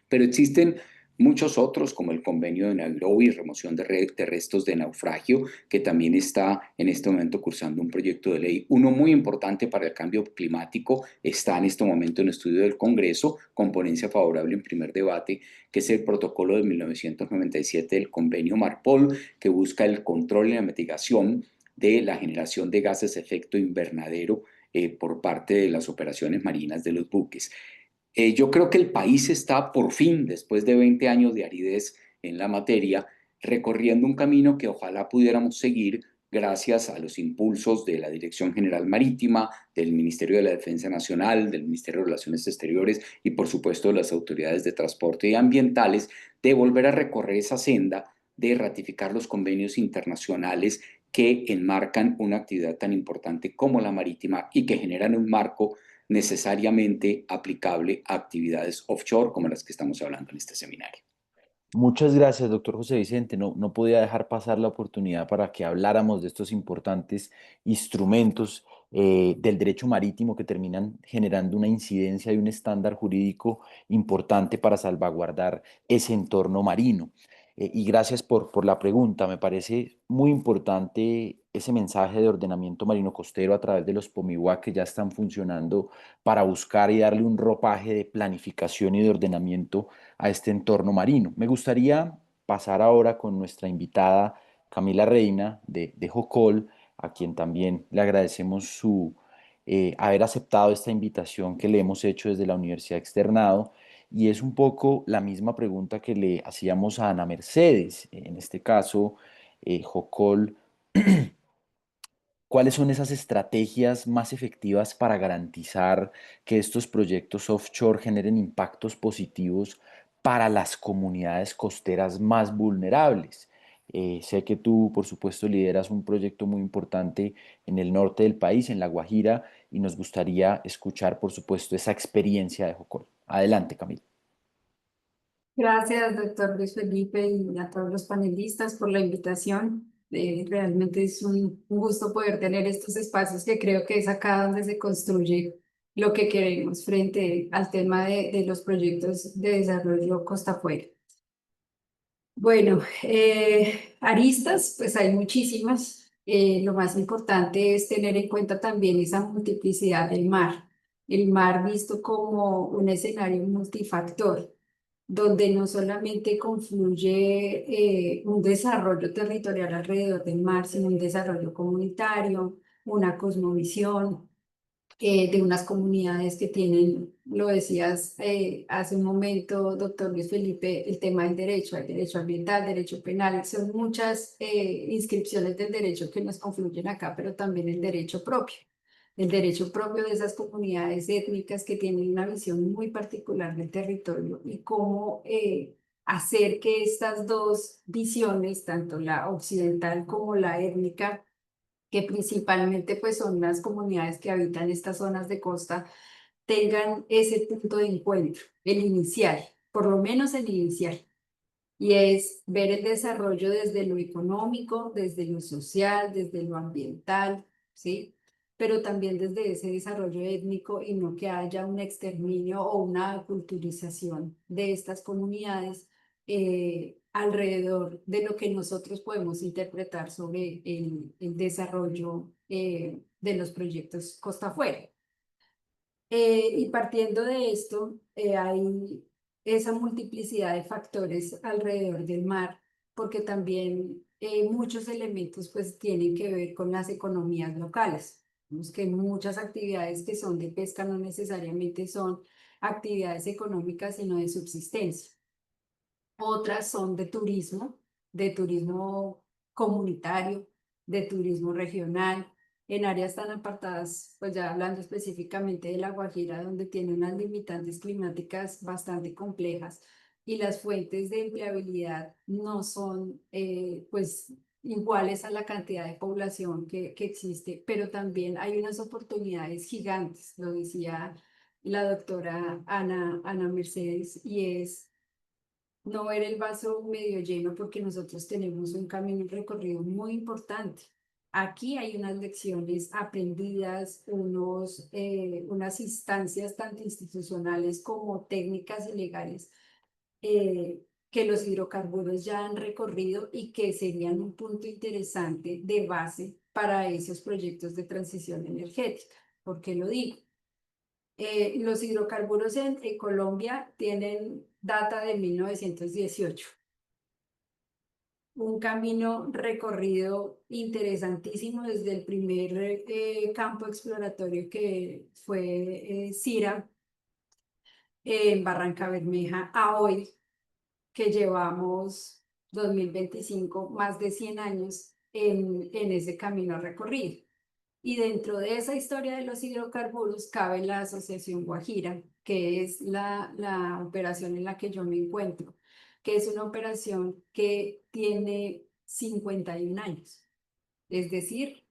Pero existen muchos otros, como el convenio de Nairobi, remoción de restos de naufragio, que también está en este momento cursando un proyecto de ley. Uno muy importante para el cambio climático está en este momento en estudio del Congreso, con ponencia favorable en primer debate, que es el protocolo de 1997 del convenio MARPOL, que busca el control y la mitigación de la generación de gases de efecto invernadero por parte de las operaciones marinas de los buques. Yo creo que el país está por fin, después de 20 años de aridez en la materia, recorriendo un camino que ojalá pudiéramos seguir gracias a los impulsos de la Dirección General Marítima, del Ministerio de la Defensa Nacional, del Ministerio de Relaciones Exteriores y por supuesto de las autoridades de transporte y ambientales, de volver a recorrer esa senda de ratificar los convenios internacionales que enmarcan una actividad tan importante como la marítima y que generan un marco necesariamente aplicable a actividades offshore como las que estamos hablando en este seminario. Muchas gracias, doctor José Vicente. No podía dejar pasar la oportunidad para que habláramos de estos importantes instrumentos del derecho marítimo que terminan generando una incidencia y un estándar jurídico importante para salvaguardar ese entorno marino. Y gracias por la pregunta. Me parece muy importante ese mensaje de ordenamiento marino costero a través de los POMIWAC que ya están funcionando para buscar y darle un ropaje de planificación y de ordenamiento a este entorno marino. Me gustaría pasar ahora con nuestra invitada Camila Reina de Jocol, a quien también le agradecemos su haber aceptado esta invitación que le hemos hecho desde la Universidad Externado. Y es un poco la misma pregunta que le hacíamos a Ana Mercedes. En este caso, Jocol, ¿cuáles son esas estrategias más efectivas para garantizar que estos proyectos offshore generen impactos positivos para las comunidades costeras más vulnerables? Sé que tú, por supuesto, lideras un proyecto muy importante en el norte del país, en La Guajira, y nos gustaría escuchar, por supuesto, esa experiencia de Jocol. Adelante, Camila. Gracias, doctor Luis Felipe, y a todos los panelistas por la invitación. Realmente es un gusto poder tener estos espacios que creo que es acá donde se construye lo que queremos frente al tema de los proyectos de desarrollo costa afuera. Bueno, aristas, pues hay muchísimas. Lo más importante es tener en cuenta también esa multiplicidad del mar. El mar visto como un escenario multifactor donde no solamente confluye un desarrollo territorial alrededor del mar, sino un desarrollo comunitario, una cosmovisión de unas comunidades que tienen, lo decías hace un momento, doctor Luis Felipe, el tema del derecho, hay derecho ambiental, derecho penal, son muchas inscripciones del derecho que nos confluyen acá, pero también el derecho propio de esas comunidades étnicas que tienen una visión muy particular del territorio y cómo hacer que estas dos visiones, tanto la occidental como la étnica, que principalmente pues son las comunidades que habitan estas zonas de costa, tengan ese punto de encuentro, el inicial, por lo menos el inicial, y es ver el desarrollo desde lo económico, desde lo social, desde lo ambiental, ¿sí? Pero también desde ese desarrollo étnico y no que haya un exterminio o una culturización de estas comunidades alrededor de lo que nosotros podemos interpretar sobre el desarrollo de los proyectos costa afuera. Y partiendo de esto, hay esa multiplicidad de factores alrededor del mar, porque también muchos elementos pues tienen que ver con las economías locales. Vemos que muchas actividades que son de pesca no necesariamente son actividades económicas, sino de subsistencia. Otras son de turismo comunitario, de turismo regional, en áreas tan apartadas, pues ya hablando específicamente de La Guajira, donde tiene unas limitantes climáticas bastante complejas y las fuentes de empleabilidad no son pues iguales a la cantidad de población que existe, pero también hay unas oportunidades gigantes, lo decía la doctora Ana Mercedes, y es no ver el vaso medio lleno porque nosotros tenemos un camino recorrido muy importante. Aquí hay unas lecciones aprendidas, unas instancias tanto institucionales como técnicas y legales que los hidrocarburos ya han recorrido y que serían un punto interesante de base para esos proyectos de transición energética. ¿Por qué lo digo? Los hidrocarburos en Colombia tienen data de 1918. Un camino recorrido interesantísimo desde el primer campo exploratorio que fue Cira en Barranca Bermeja a hoy, que llevamos 2025, más de 100 años en ese camino recorrido. Y dentro de esa historia de los hidrocarburos cabe la Asociación Guajira, que es la operación en la que yo me encuentro, que es una operación que tiene 51 años, es decir,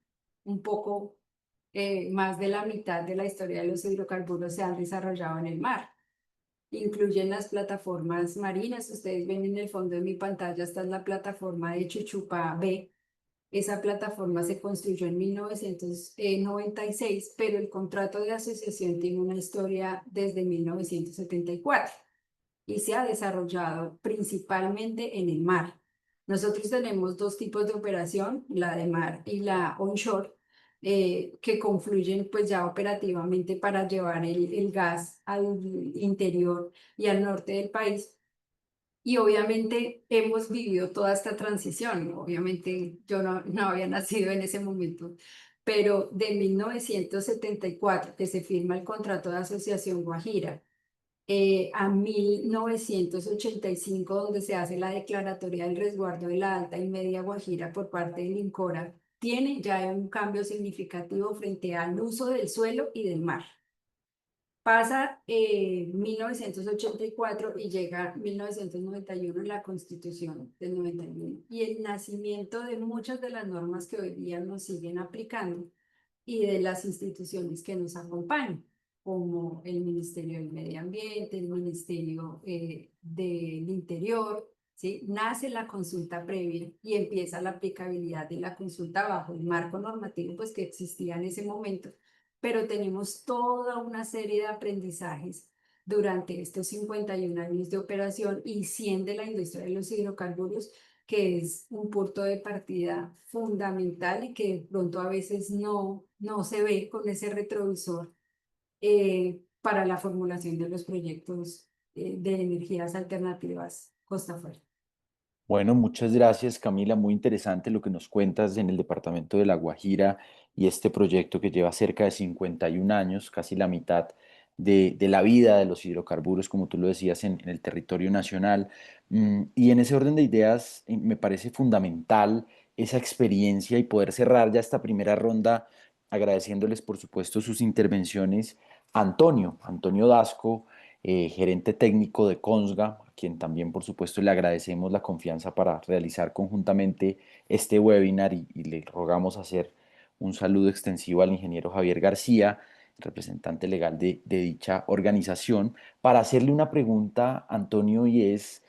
un poco más de la mitad de la historia de los hidrocarburos se han desarrollado en el mar. Incluyen las plataformas marinas. Ustedes ven en el fondo de mi pantalla, esta es la plataforma de Chuchupa B. Esa plataforma se construyó en 1996, pero el contrato de asociación tiene una historia desde 1974 y se ha desarrollado principalmente en el mar. Nosotros tenemos dos tipos de operación, la de mar y la onshore, que confluyen pues ya operativamente para llevar el gas al interior y al norte del país. Y obviamente hemos vivido toda esta transición. Obviamente yo no había nacido en ese momento, pero de 1974, que se firma el contrato de asociación Guajira, a 1985, donde se hace la declaratoria del resguardo de la Alta y Media Guajira por parte del INCORA, tiene ya un cambio significativo frente al uso del suelo y del mar. Pasa 1984 y llega 1991 la Constitución del 91 y el nacimiento de muchas de las normas que hoy día nos siguen aplicando y de las instituciones que nos acompañan, como el Ministerio del Medio Ambiente, el Ministerio del Interior, ¿sí? Nace la consulta previa y empieza la aplicabilidad de la consulta bajo el marco normativo pues, que existía en ese momento, pero tenemos toda una serie de aprendizajes durante estos 51 años de operación y 100 de la industria de los hidrocarburos, que es un punto de partida fundamental y que de pronto a veces no se ve con ese retrovisor para la formulación de los proyectos de energías alternativas costa afuera. Bueno, muchas gracias, Camila. Muy interesante lo que nos cuentas en el departamento de La Guajira y este proyecto que lleva cerca de 51 años, casi la mitad de la vida de los hidrocarburos, como tú lo decías, en el territorio nacional. Y en ese orden de ideas, me parece fundamental esa experiencia y poder cerrar ya esta primera ronda agradeciéndoles, por supuesto, sus intervenciones a Antonio Dasco, gerente técnico de Consga, a quien también, por supuesto, le agradecemos la confianza para realizar conjuntamente este webinar y le rogamos hacer un saludo extensivo al ingeniero Javier García, representante legal de dicha organización, para hacerle una pregunta, Antonio, y es,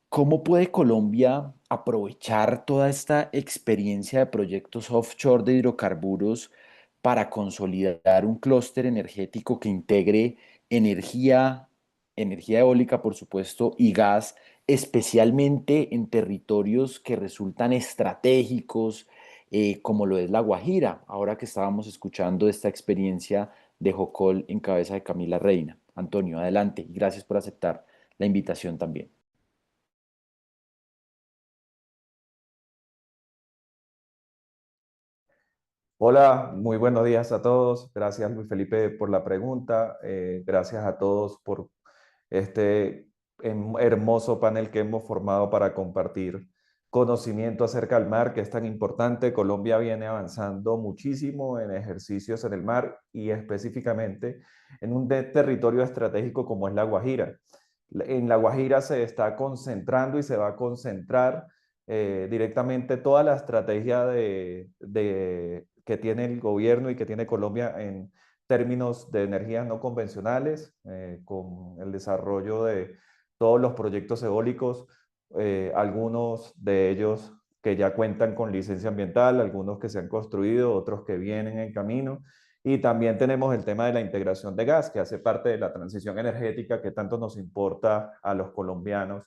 ¿cómo puede Colombia aprovechar toda esta experiencia de proyectos offshore de hidrocarburos para consolidar un clúster energético que integre energía, energía eólica, por supuesto, y gas, especialmente en territorios que resultan estratégicos, como lo es La Guajira, ahora que estábamos escuchando esta experiencia de Jocol en cabeza de Camila Reina? Antonio, adelante y gracias por aceptar la invitación también. Hola, muy buenos días a todos. Gracias, Luis Felipe, por la pregunta. Gracias a todos por este hermoso panel que hemos formado para compartir conocimiento acerca del mar, que es tan importante. Colombia viene avanzando muchísimo en ejercicios en el mar y específicamente en un territorio estratégico como es La Guajira. En La Guajira se está concentrando y se va a concentrar directamente toda la estrategia que tiene el gobierno y que tiene Colombia en términos de energías no convencionales, con el desarrollo de todos los proyectos eólicos, algunos de ellos que ya cuentan con licencia ambiental, algunos que se han construido, otros que vienen en camino. Y también tenemos el tema de la integración de gas, que hace parte de la transición energética que tanto nos importa a los colombianos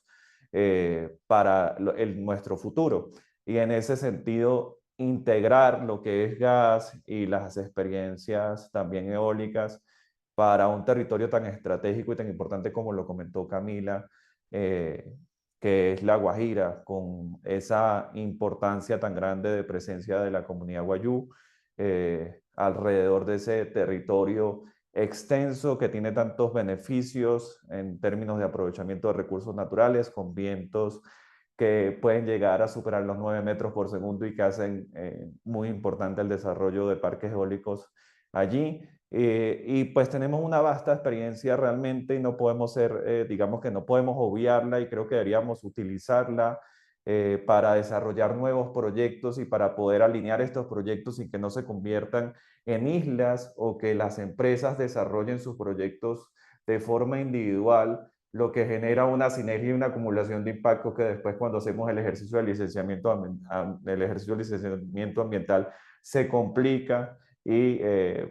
para nuestro futuro. Y en ese sentido, integrar lo que es gas y las experiencias también eólicas para un territorio tan estratégico y tan importante como lo comentó Camila, que es La Guajira, con esa importancia tan grande de presencia de la comunidad guayú alrededor de ese territorio extenso que tiene tantos beneficios en términos de aprovechamiento de recursos naturales, con vientos que pueden llegar a superar los 9 metros por segundo y que hacen muy importante el desarrollo de parques eólicos allí. Y pues tenemos una vasta experiencia realmente y no podemos ser, digamos que no podemos obviarla y creo que deberíamos utilizarla para desarrollar nuevos proyectos y para poder alinear estos proyectos y que no se conviertan en islas o que las empresas desarrollen sus proyectos de forma individual, lo que genera una sinergia y una acumulación de impacto que después cuando hacemos el ejercicio de licenciamiento ambiental se complica y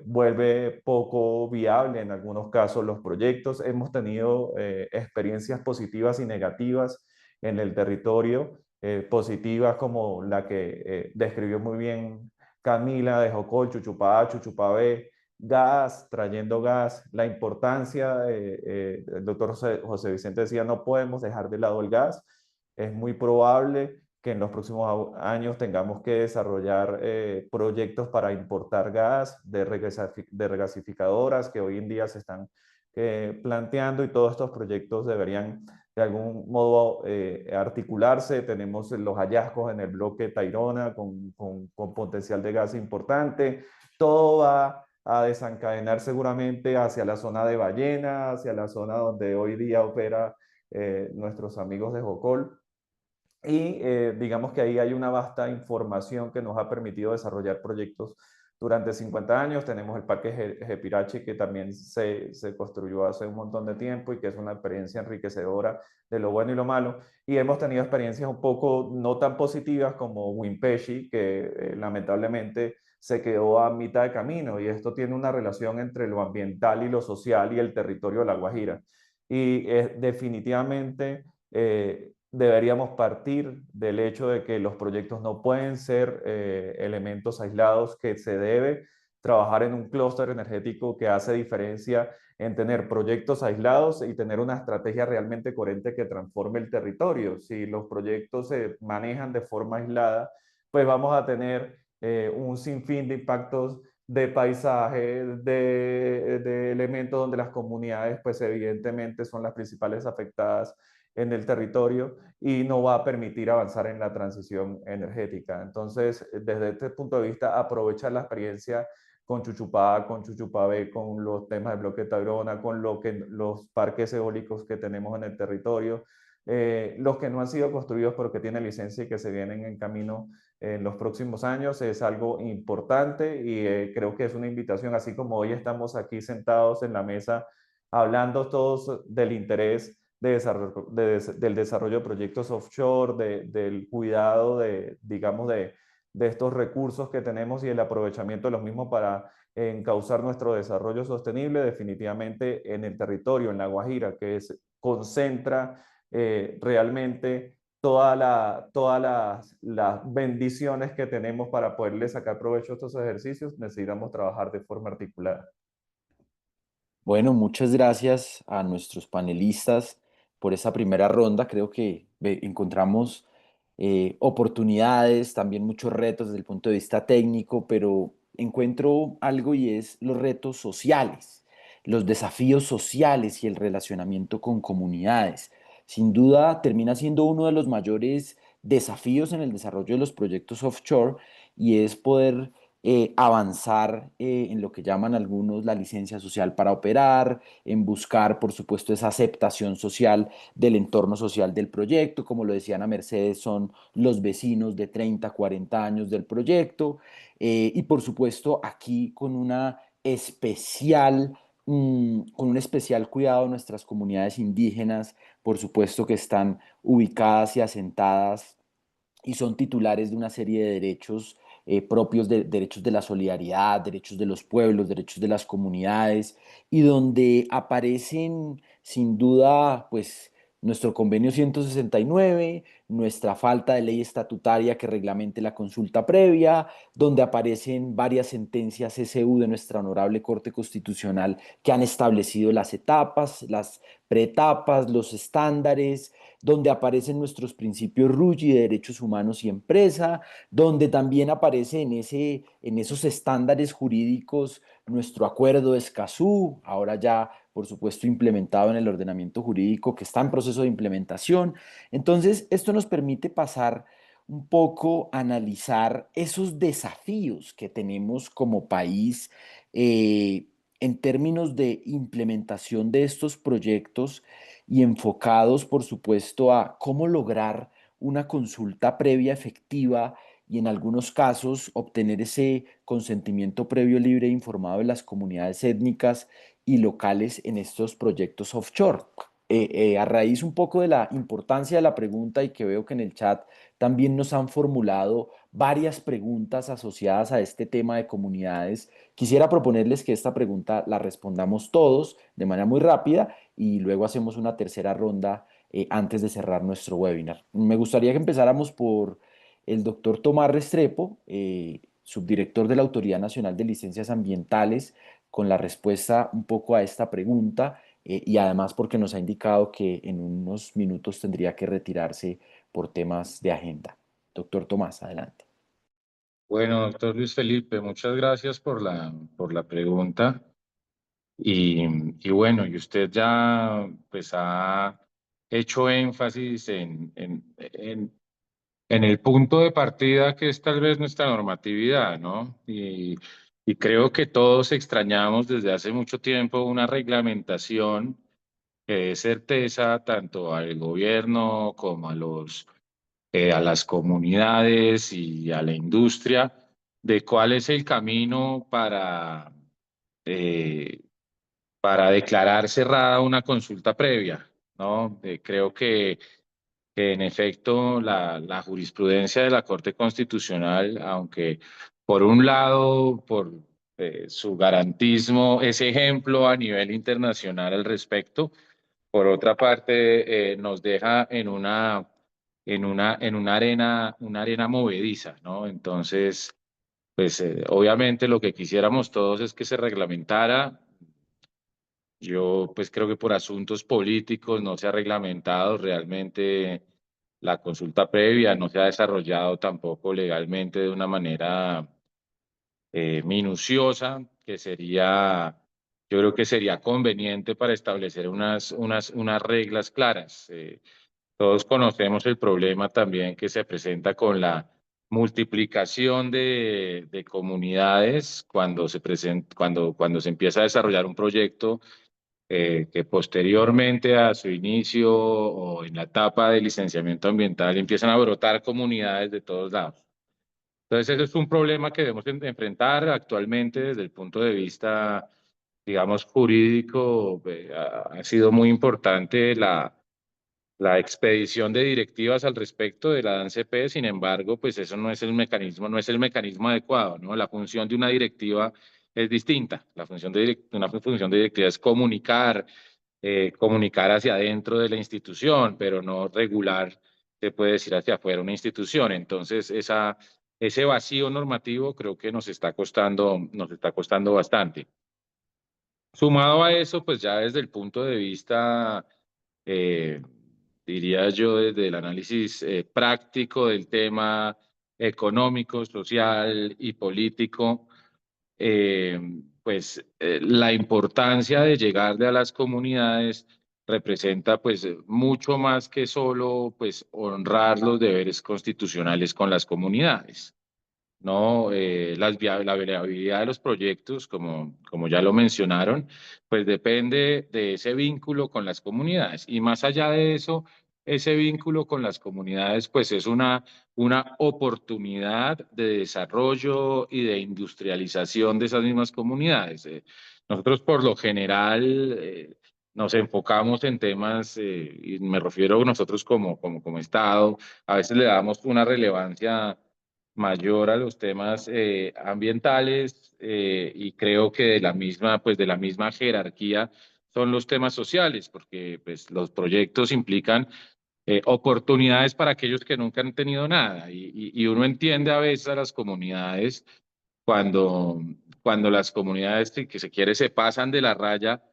vuelve poco viable en algunos casos los proyectos. Hemos tenido experiencias positivas y negativas en el territorio, positivas como la que describió muy bien Camila de Jocol, Chuchupá A, Chuchupá B, gas, trayendo gas, la importancia, el doctor José Vicente decía, no podemos dejar de lado el gas, es muy probable que en los próximos años tengamos que desarrollar proyectos para importar gas de regasificadoras que hoy en día se están planteando y todos estos proyectos deberían de algún modo articularse. Tenemos los hallazgos en el bloque Tayrona con potencial de gas importante. Todo va a desencadenar seguramente hacia la zona de Ballena, hacia la zona donde hoy día opera nuestros amigos de Jocol. Y digamos que ahí hay una vasta información que nos ha permitido desarrollar proyectos durante 50 años. Tenemos el Parque Jepirachi, que también se construyó hace un montón de tiempo y que es una experiencia enriquecedora de lo bueno y lo malo. Y hemos tenido experiencias un poco no tan positivas como Wimpeshi, que lamentablemente se quedó a mitad de camino. Y esto tiene una relación entre lo ambiental y lo social y el territorio de La Guajira. Y definitivamente deberíamos partir del hecho de que los proyectos no pueden ser elementos aislados, que se debe trabajar en un clúster energético que hace diferencia en tener proyectos aislados y tener una estrategia realmente coherente que transforme el territorio. Si los proyectos se manejan de forma aislada, pues vamos a tener un sinfín de impactos de paisaje, de elementos donde las comunidades, pues evidentemente son las principales afectadas en el territorio y no va a permitir avanzar en la transición energética. Entonces, desde este punto de vista, aprovechar la experiencia con Chuchupá, con Chuchupá B, con los temas de bloque Tayrona, con los parques eólicos que tenemos en el territorio, los que no han sido construidos pero que tienen licencia y que se vienen en camino en los próximos años, es algo importante y creo que es una invitación, así como hoy estamos aquí sentados en la mesa hablando todos del interés del desarrollo de proyectos offshore, del cuidado digamos, de estos recursos que tenemos y el aprovechamiento de los mismos para encauzar nuestro desarrollo sostenible, definitivamente en el territorio, en La Guajira, que concentra realmente todas las bendiciones que tenemos para poderle sacar provecho a estos ejercicios. Necesitamos trabajar de forma articulada. Bueno, muchas gracias a nuestros panelistas por esa primera ronda. Creo que encontramos oportunidades, también muchos retos desde el punto de vista técnico, pero encuentro algo y es los retos sociales, los desafíos sociales y el relacionamiento con comunidades. Sin duda, termina siendo uno de los mayores desafíos en el desarrollo de los proyectos offshore y es poder avanzar en lo que llaman algunos la licencia social para operar, en buscar, por supuesto, esa aceptación social del entorno social del proyecto. Como lo decía Ana Mercedes, son los vecinos de 30, 40 años del proyecto. Y por supuesto, aquí con una especial, con un especial cuidado a nuestras comunidades indígenas, por supuesto que están ubicadas y asentadas y son titulares de una serie de derechos propios, de derechos de la solidaridad, derechos de los pueblos, derechos de las comunidades, y donde aparecen sin duda, pues, nuestro convenio 169, nuestra falta de ley estatutaria que reglamente la consulta previa, donde aparecen varias sentencias SU de nuestra honorable Corte Constitucional que han establecido las etapas, las preetapas, los estándares, donde aparecen nuestros principios RUGI de derechos humanos y empresa, donde también aparece en esos estándares jurídicos nuestro acuerdo de Escazú, ahora ya, por supuesto, implementado en el ordenamiento jurídico que está en proceso de implementación. Entonces, esto nos permite pasar un poco a analizar esos desafíos que tenemos como país en términos de implementación de estos proyectos y enfocados, por supuesto, a cómo lograr una consulta previa efectiva y en algunos casos obtener ese consentimiento previo libre e informado de las comunidades étnicas y locales en estos proyectos offshore. A raíz un poco de la importancia de la pregunta y que veo que en el chat también nos han formulado varias preguntas asociadas a este tema de comunidades, quisiera proponerles que esta pregunta la respondamos todos de manera muy rápida y luego hacemos una tercera ronda antes de cerrar nuestro webinar. Me gustaría que empezáramos por el doctor Tomás Restrepo, subdirector de la Autoridad Nacional de Licencias Ambientales, con la respuesta un poco a esta pregunta y además porque nos ha indicado que en unos minutos tendría que retirarse por temas de agenda. Doctor Tomás, adelante. Bueno, doctor Luis Felipe, muchas gracias por la pregunta. Y bueno, y usted ya pues ha hecho énfasis en el punto de partida que es tal vez nuestra normatividad, ¿no? Y creo que todos extrañamos desde hace mucho tiempo una reglamentación que dé certeza tanto al gobierno como a las comunidades y a la industria de cuál es el camino eh, para declarar cerrada una consulta previa, ¿no? Creo que en efecto la jurisprudencia de la Corte Constitucional, aunque por un lado, por su garantismo, es ejemplo a nivel internacional al respecto, por otra parte, nos deja una arena movediza, ¿no? Entonces, pues obviamente lo que quisiéramos todos es que se reglamentara. Yo pues creo que por asuntos políticos no se ha reglamentado realmente la consulta previa, no se ha desarrollado tampoco legalmente de una manera minuciosa, yo creo que sería conveniente para establecer unas reglas claras. Todos conocemos el problema también que se presenta con la multiplicación de comunidades cuando se empieza a desarrollar un proyecto que posteriormente a su inicio o en la etapa de licenciamiento ambiental empiezan a brotar comunidades de todos lados. Entonces, ese es un problema que debemos enfrentar actualmente desde el punto de vista, digamos, jurídico. Ha sido muy importante la expedición de directivas al respecto de la DANCP, sin embargo, pues eso no es el mecanismo adecuado, ¿no? La función de una directiva es distinta. La función una función de directiva es comunicar hacia adentro de la institución, pero no regular, se puede decir, hacia afuera una institución. Entonces, ese vacío normativo creo que nos está costando bastante. Sumado a eso, pues ya desde el punto de vista, eh, diría yo, desde el análisis práctico del tema económico, social y político, eh, pues la importancia de llegarle a las comunidades representa pues mucho más que solo pues honrar los deberes constitucionales con las comunidades, ¿no? La viabilidad de los proyectos, como ya lo mencionaron, pues depende de ese vínculo con las comunidades. Y más allá de eso, ese vínculo con las comunidades, pues es una oportunidad de desarrollo y de industrialización de esas mismas comunidades. Nosotros por lo general nos enfocamos en temas, y me refiero a nosotros como Estado, a veces le damos una relevancia mayor a los temas ambientales y creo que de la misma jerarquía son los temas sociales, porque pues, los proyectos implican oportunidades para aquellos que nunca han tenido nada y uno entiende a veces a las comunidades cuando, cuando las comunidades que se quiere se pasan de la raya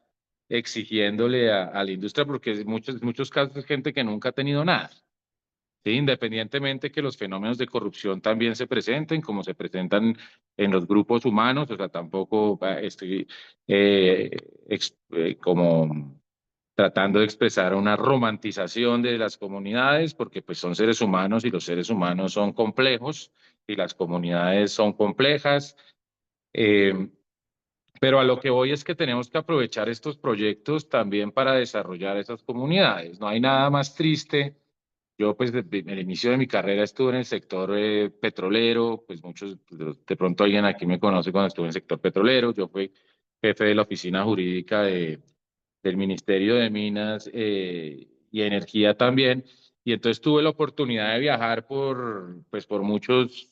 exigiéndole a la industria, porque en muchos casos es gente que nunca ha tenido nada. ¿Sí? Independientemente que los fenómenos de corrupción también se presenten, como se presentan en los grupos humanos, o sea, tampoco estoy como tratando de expresar una romantización de las comunidades, porque pues son seres humanos y los seres humanos son complejos y las comunidades son complejas. Eh, pero a lo que voy es que tenemos que aprovechar estos proyectos también para desarrollar esas comunidades. No hay nada más triste. Yo, pues, desde el inicio de mi carrera estuve en el sector petrolero, pues muchos, de pronto alguien aquí me conoce cuando estuve en el sector petrolero. Yo fui jefe de la oficina jurídica del Ministerio de Minas y Energía también. Y entonces tuve la oportunidad de viajar pues, por muchos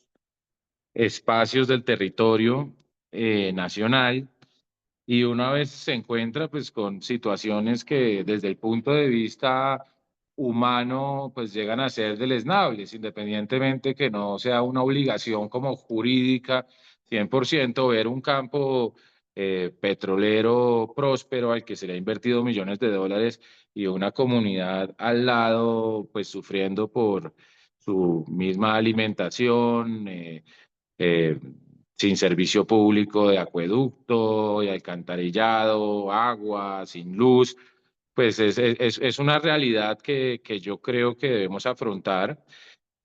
espacios del territorio nacional y una vez se encuentra pues con situaciones que desde el punto de vista humano pues llegan a ser deleznables, independientemente que no sea una obligación como jurídica 100% ver un campo petrolero próspero al que se le ha invertido millones de dólares y una comunidad al lado pues sufriendo por su misma alimentación, eh, sin servicio público de acueducto, de alcantarillado, agua, sin luz, pues es una realidad que yo creo que debemos afrontar.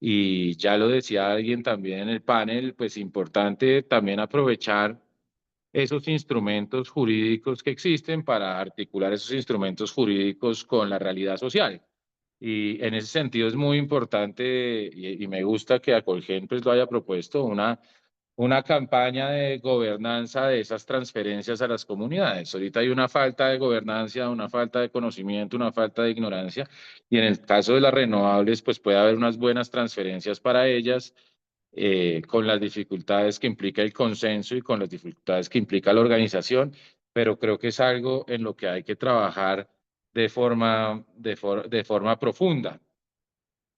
Y ya lo decía alguien también en el panel, pues importante también aprovechar esos instrumentos jurídicos que existen para articular esos instrumentos jurídicos con la realidad social. Y en ese sentido es muy importante y me gusta que Acolgen pues lo haya propuesto una campaña de gobernanza de esas transferencias a las comunidades. Ahorita hay una falta de gobernanza, una falta de conocimiento, una falta de ignorancia, y en el caso de las renovables, pues puede haber unas buenas transferencias para ellas, con las dificultades que implica el consenso y con las dificultades que implica la organización, pero creo que es algo en lo que hay que trabajar de forma profunda,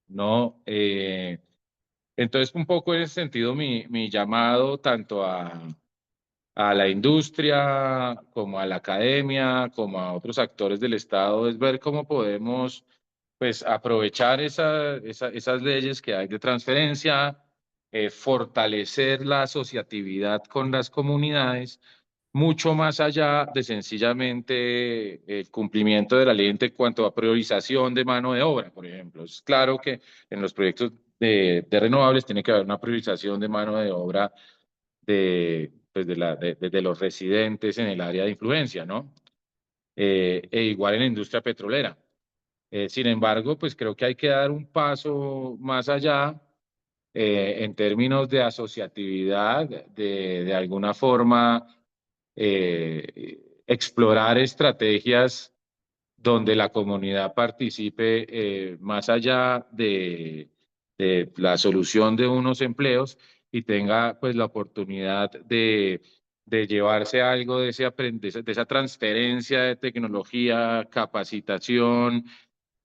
¿no? Entonces, un poco en ese sentido, mi llamado tanto a la industria, como a la academia, como a otros actores del Estado, es ver cómo podemos pues, aprovechar esas leyes que hay de transferencia, fortalecer la asociatividad con las comunidades, mucho más allá de sencillamente el cumplimiento de la ley en cuanto a priorización de mano de obra, por ejemplo. Es claro que en los proyectos de renovables tiene que haber una priorización de mano de obra pues de los residentes en el área de influencia, ¿no? E igual en la industria petrolera. Sin embargo, pues creo que hay que dar un paso más allá en términos de asociatividad, de alguna forma explorar estrategias donde la comunidad participe más allá de la solución de unos empleos y tenga pues la oportunidad de llevarse algo de de esa transferencia de tecnología, capacitación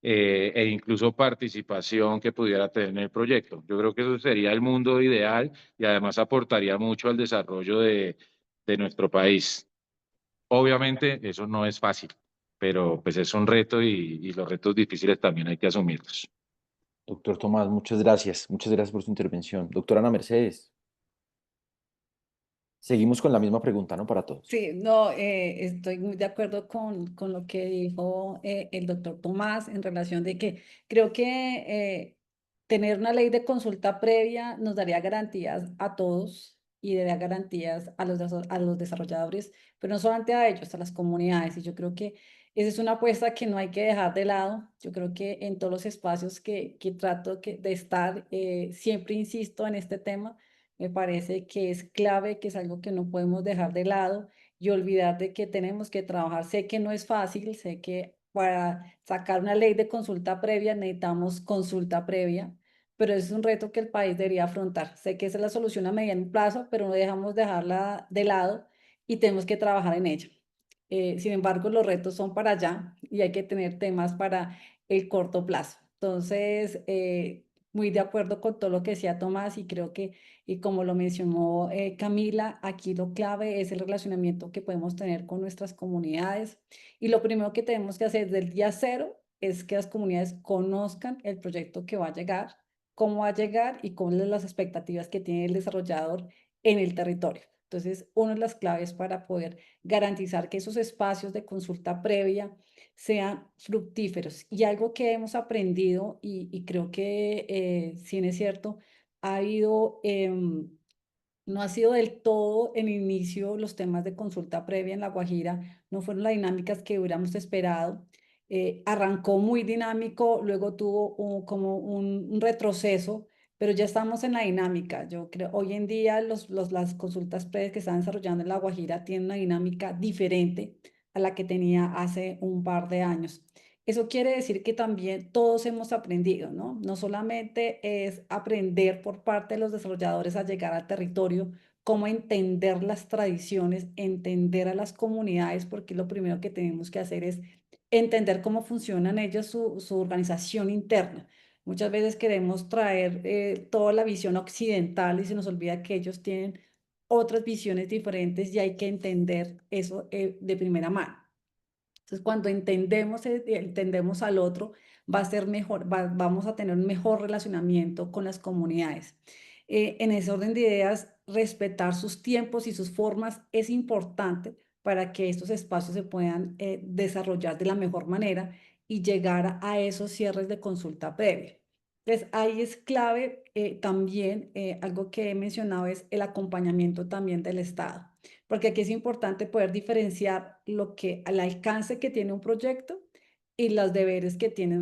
e incluso participación que pudiera tener en el proyecto. Yo creo que eso sería el mundo ideal y además aportaría mucho al desarrollo de nuestro país. Obviamente eso no es fácil, pero pues es un reto y los retos difíciles también hay que asumirlos. Doctor Tomás, muchas gracias. Muchas gracias por su intervención. Doctora Ana Mercedes, seguimos con la misma pregunta, ¿no? Para todos. Sí, no, estoy muy de acuerdo con lo que dijo el doctor Tomás en relación de que creo que tener una ley de consulta previa nos daría garantías a todos y de dar garantías a los desarrolladores, pero no solamente a ellos, a las comunidades. Y yo creo que esa es una apuesta que no hay que dejar de lado. Yo creo que en todos los espacios que trato de estar, siempre insisto en este tema. Me parece que es clave, que es algo que no podemos dejar de lado y olvidar de que tenemos que trabajar. Sé que no es fácil, sé que para sacar una ley de consulta previa necesitamos consulta previa, pero es un reto que el país debería afrontar. Sé que esa es la solución a mediano plazo, pero no dejamos dejarla de lado y tenemos que trabajar en ella. Sin embargo, los retos son para allá y hay que tener temas para el corto plazo. Entonces, muy de acuerdo con todo lo que decía Tomás y creo que, y como lo mencionó Camila, aquí lo clave es el relacionamiento que podemos tener con nuestras comunidades. Y lo primero que tenemos que hacer desde el día cero es que las comunidades conozcan el proyecto que va a llegar, cómo va a llegar y cuáles son las expectativas que tiene el desarrollador en el territorio. Entonces, una de las claves para poder garantizar que esos espacios de consulta previa sean fructíferos. Y algo que hemos aprendido, y creo que si bien es cierto, ha habido no ha sido del todo en inicio los temas de consulta previa en La Guajira, no fueron las dinámicas que hubiéramos esperado. Arrancó muy dinámico, luego tuvo como un retroceso, pero ya estamos en la dinámica. Yo creo hoy en día las consultas previas que están desarrollando en La Guajira tienen una dinámica diferente a la que tenía hace un par de años. Eso quiere decir que también todos hemos aprendido, ¿no? No solamente es aprender por parte de los desarrolladores a llegar al territorio, cómo entender las tradiciones, entender a las comunidades, porque lo primero que tenemos que hacer es entender cómo funcionan ellos, su organización interna. Muchas veces queremos traer toda la visión occidental y se nos olvida que ellos tienen otras visiones diferentes y hay que entender eso de primera mano. Entonces, cuando entendemos al otro, va a ser mejor, vamos a tener un mejor relacionamiento con las comunidades. En ese orden de ideas, respetar sus tiempos y sus formas es importante para que estos espacios se puedan desarrollar de la mejor manera y llegar a esos cierres de consulta previa. Entonces, ahí es clave también, algo que he mencionado es el acompañamiento también del Estado, porque aquí es importante poder diferenciar al alcance que tiene un proyecto y los deberes que tiene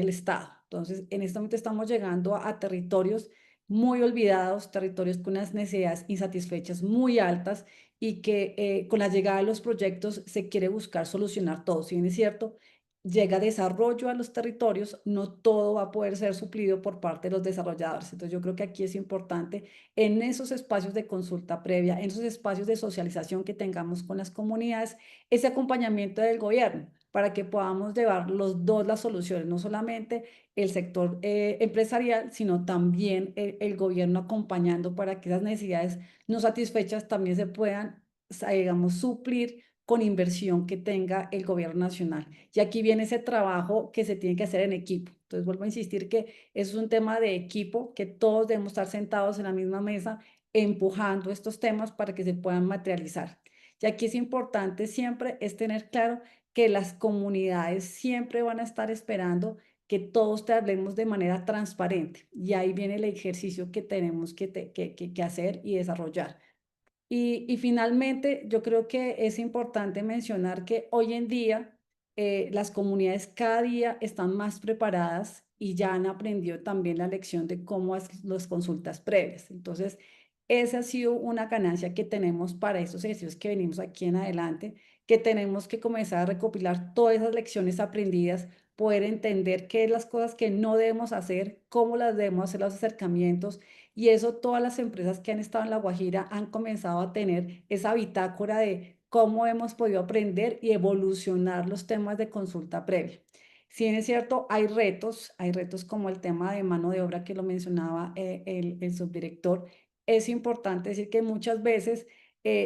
el Estado. Entonces, en este momento estamos llegando a territorios muy olvidados, territorios con unas necesidades insatisfechas muy altas y que con la llegada de los proyectos se quiere buscar solucionar todo. Si bien es cierto, llega desarrollo a los territorios, no todo va a poder ser suplido por parte de los desarrolladores. Entonces, yo creo que aquí es importante en esos espacios de consulta previa, en esos espacios de socialización que tengamos con las comunidades, ese acompañamiento del gobierno para que podamos llevar los dos las soluciones, no solamente el sector empresarial, sino también el gobierno acompañando para que esas necesidades no satisfechas también se puedan, digamos, suplir con inversión que tenga el gobierno nacional. Y aquí viene ese trabajo que se tiene que hacer en equipo. Entonces, vuelvo a insistir que es un tema de equipo, que todos debemos estar sentados en la misma mesa empujando estos temas para que se puedan materializar. Y aquí es importante siempre es tener claro que las comunidades siempre van a estar esperando que todos te hablemos de manera transparente. Y ahí viene el ejercicio que tenemos que hacer y desarrollar. Y finalmente, yo creo que es importante mencionar que hoy en día las comunidades cada día están más preparadas y ya han aprendido también la lección de cómo es las consultas previas. Entonces, esa ha sido una ganancia que tenemos para estos ejercicios que venimos aquí en adelante, que tenemos que comenzar a recopilar todas esas lecciones aprendidas, poder entender qué es las cosas que no debemos hacer, cómo las debemos hacer, los acercamientos y eso todas las empresas que han estado en La Guajira han comenzado a tener esa bitácora de cómo hemos podido aprender y evolucionar los temas de consulta previa. Si bien es cierto, hay retos como el tema de mano de obra que lo mencionaba el subdirector. Es importante decir que muchas veces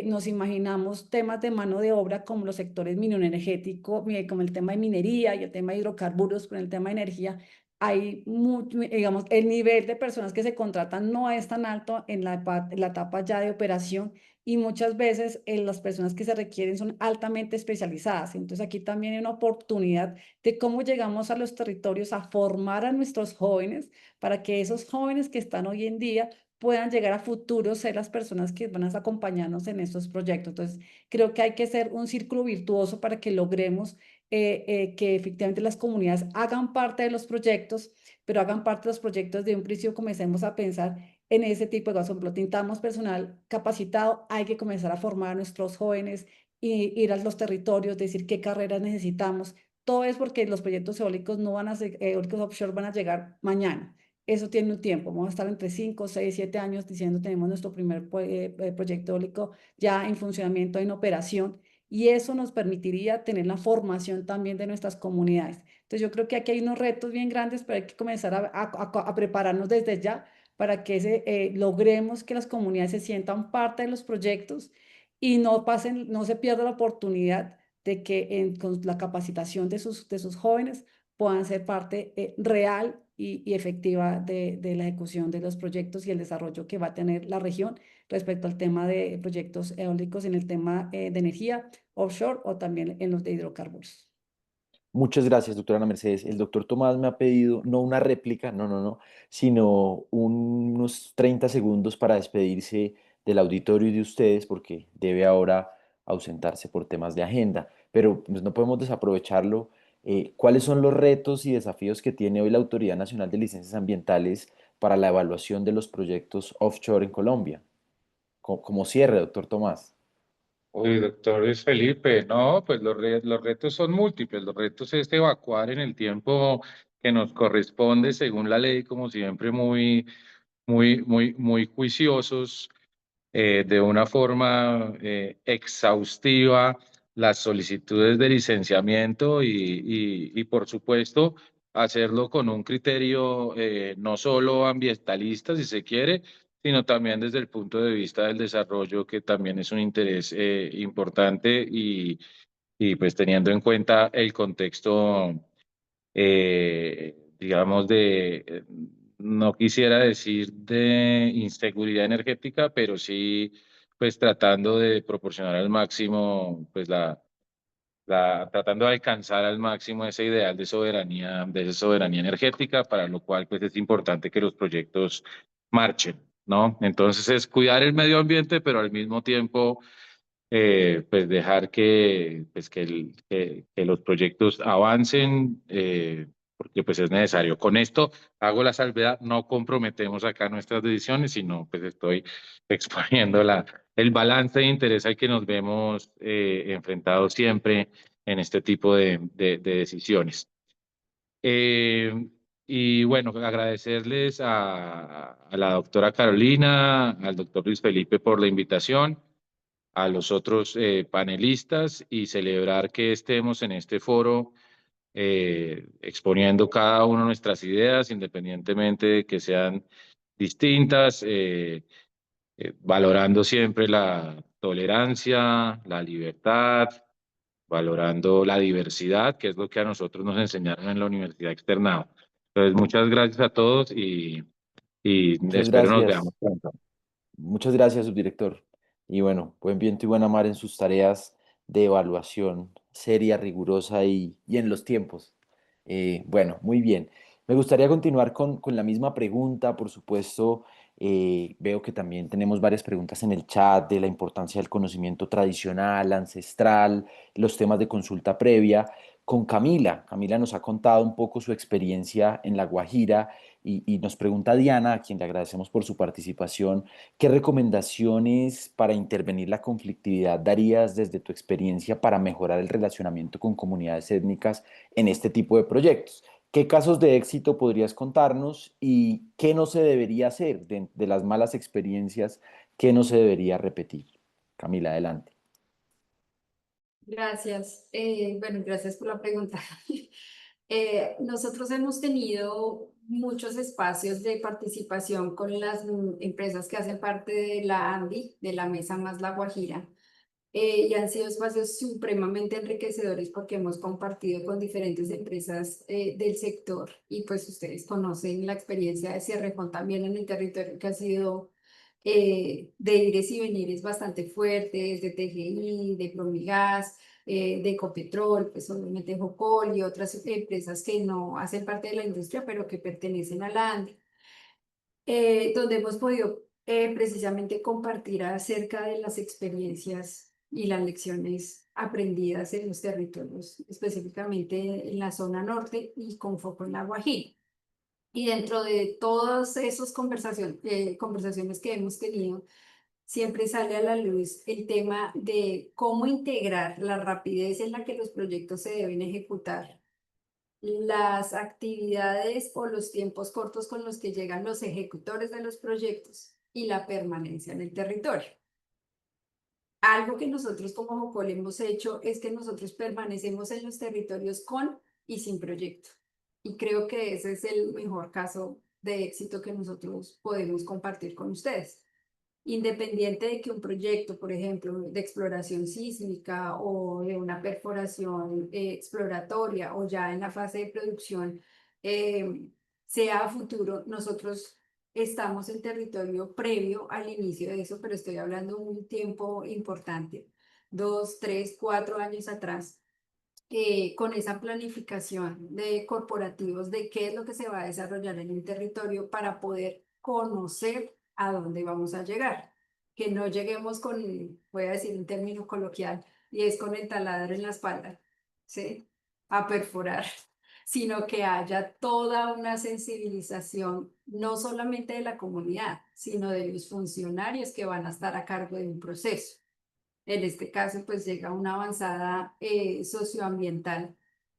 nos imaginamos temas de mano de obra como los sectores minero-energético, como el tema de minería y el tema de hidrocarburos con el tema de energía, hay mucho, digamos, el nivel de personas que se contratan no es tan alto en la etapa ya de operación y muchas veces las personas que se requieren son altamente especializadas. Entonces aquí también hay una oportunidad de cómo llegamos a los territorios a formar a nuestros jóvenes para que esos jóvenes que están hoy en día puedan llegar a futuro ser las personas que van a acompañarnos en estos proyectos. Entonces, creo que hay que ser un círculo virtuoso para que logremos que efectivamente las comunidades hagan parte de los proyectos, pero hagan parte de los proyectos de un principio, comencemos a pensar en ese tipo de cosas. Por ejemplo, tintamos personal capacitado, hay que comenzar a formar a nuestros jóvenes y ir a los territorios, decir qué carreras necesitamos. Todo es porque los proyectos eólicos no van a ser, eólicos offshore van a llegar mañana. Eso tiene un tiempo. Vamos a estar entre 5, 6, 7 años diciendo tenemos nuestro primer proyecto eólico ya en funcionamiento, en operación. Y eso nos permitiría tener la formación también de nuestras comunidades. Entonces yo creo que aquí hay unos retos bien grandes, pero hay que comenzar a prepararnos desde ya para que logremos que las comunidades se sientan parte de los proyectos y no se pierda la oportunidad de que con la capacitación de sus jóvenes puedan ser parte real y efectiva de la ejecución de los proyectos y el desarrollo que va a tener la región respecto al tema de proyectos eólicos en el tema de energía offshore o también en los de hidrocarburos. Muchas gracias, doctora Ana Mercedes. El doctor Tomás me ha pedido no una réplica, no, sino unos 30 segundos para despedirse del auditorio y de ustedes, porque debe ahora ausentarse por temas de agenda. Pero pues, no podemos desaprovecharlo. ¿Cuáles son los retos y desafíos que tiene hoy la Autoridad Nacional de Licencias Ambientales para la evaluación de los proyectos offshore en Colombia? Como cierre, doctor Tomás. Uy, doctor Luis Felipe, no, pues los retos son múltiples. Los retos es evacuar en el tiempo que nos corresponde según la ley, como siempre, muy juiciosos, de una forma exhaustiva las solicitudes de licenciamiento y, por supuesto, hacerlo con un criterio no solo ambientalista, si se quiere, sino también desde el punto de vista del desarrollo, que también es un interés importante y pues teniendo en cuenta el contexto, digamos, no quisiera decir de inseguridad energética, pero sí, pues tratando de proporcionar al máximo, pues tratando de alcanzar al máximo ese ideal de esa soberanía energética, para lo cual pues es importante que los proyectos marchen, ¿no? Entonces es cuidar el medio ambiente, pero al mismo tiempo pues dejar que los proyectos avancen, porque pues es necesario. Con esto hago la salvedad, no comprometemos acá nuestras decisiones, sino pues estoy exponiendo el balance de interés al que nos vemos enfrentados siempre en este tipo de decisiones. Y bueno, agradecerles a la doctora Carolina, al doctor Luis Felipe por la invitación, a los otros panelistas, y celebrar que estemos en este foro exponiendo cada uno nuestras ideas, independientemente de que sean distintas, valorando siempre la tolerancia, la libertad, valorando la diversidad, que es lo que a nosotros nos enseñaron en la Universidad Externado. Entonces, muchas gracias a todos y Muchas espero nos veamos gracias. pronto. Muchas gracias, subdirector. Y bueno, buen viento y buena mar en sus tareas de evaluación seria, rigurosa y en los tiempos. Bueno, muy bien. Me gustaría continuar con la misma pregunta, por supuesto. Veo que también tenemos varias preguntas en el chat de la importancia del conocimiento tradicional, ancestral, los temas de consulta previa. Con Camila. Camila nos ha contado un poco su experiencia en La Guajira y nos pregunta Diana, a quien le agradecemos por su participación. ¿Qué recomendaciones para intervenir la conflictividad darías desde tu experiencia para mejorar el relacionamiento con comunidades étnicas en este tipo de proyectos? ¿Qué casos de éxito podrías contarnos y qué no se debería hacer de las malas experiencias? ¿Qué no se debería repetir? Camila, adelante. Gracias. Bueno, gracias por la pregunta. Nosotros hemos tenido muchos espacios de participación con las empresas que hacen parte de la ANDI, de la Mesa Más La Guajira, y han sido espacios supremamente enriquecedores porque hemos compartido con diferentes empresas del sector y pues ustedes conocen la experiencia de Cierrejón también en el territorio, que ha sido de ires y venires bastante fuertes, de TGI, de Promigas, de Ecopetrol, pues obviamente Jocol y otras empresas que no hacen parte de la industria pero que pertenecen a la ANDI, donde hemos podido precisamente compartir acerca de las experiencias y las lecciones aprendidas en los territorios, específicamente en la zona norte y con foco en La Guajira. Y dentro de todas esas conversaciones que hemos tenido, siempre sale a la luz el tema de cómo integrar la rapidez en la que los proyectos se deben ejecutar, las actividades o los tiempos cortos con los que llegan los ejecutores de los proyectos y la permanencia en el territorio. Algo que nosotros como Jocol hemos hecho es que nosotros permanecemos en los territorios con y sin proyecto. Y creo que ese es el mejor caso de éxito que nosotros podemos compartir con ustedes. Independiente de que un proyecto, por ejemplo, de exploración sísmica o de una perforación exploratoria o ya en la fase de producción sea a futuro, nosotros estamos en territorio previo al inicio de eso, pero estoy hablando de un tiempo importante, 2, 3, 4 años atrás, con esa planificación de corporativos de qué es lo que se va a desarrollar en el territorio para poder conocer a dónde vamos a llegar. Que no lleguemos con, voy a decir un término coloquial, y es con el taladro en la espalda, ¿sí? A perforar, sino que haya toda una sensibilización, no solamente de la comunidad, sino de los funcionarios que van a estar a cargo de un proceso. En este caso, pues llega una avanzada socioambiental,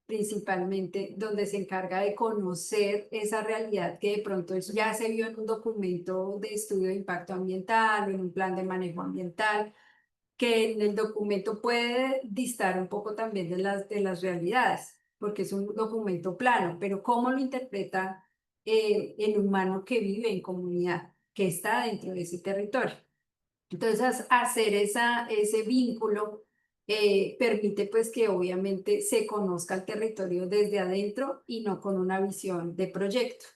principalmente, donde se encarga de conocer esa realidad que de pronto ya se vio en un documento de estudio de impacto ambiental o en un plan de manejo ambiental, que en el documento puede distar un poco también de las realidades, porque es un documento plano, pero cómo lo interpreta el humano que vive en comunidad, que está dentro de ese territorio. Entonces, hacer ese vínculo permite pues que obviamente se conozca el territorio desde adentro y no con una visión de proyecto.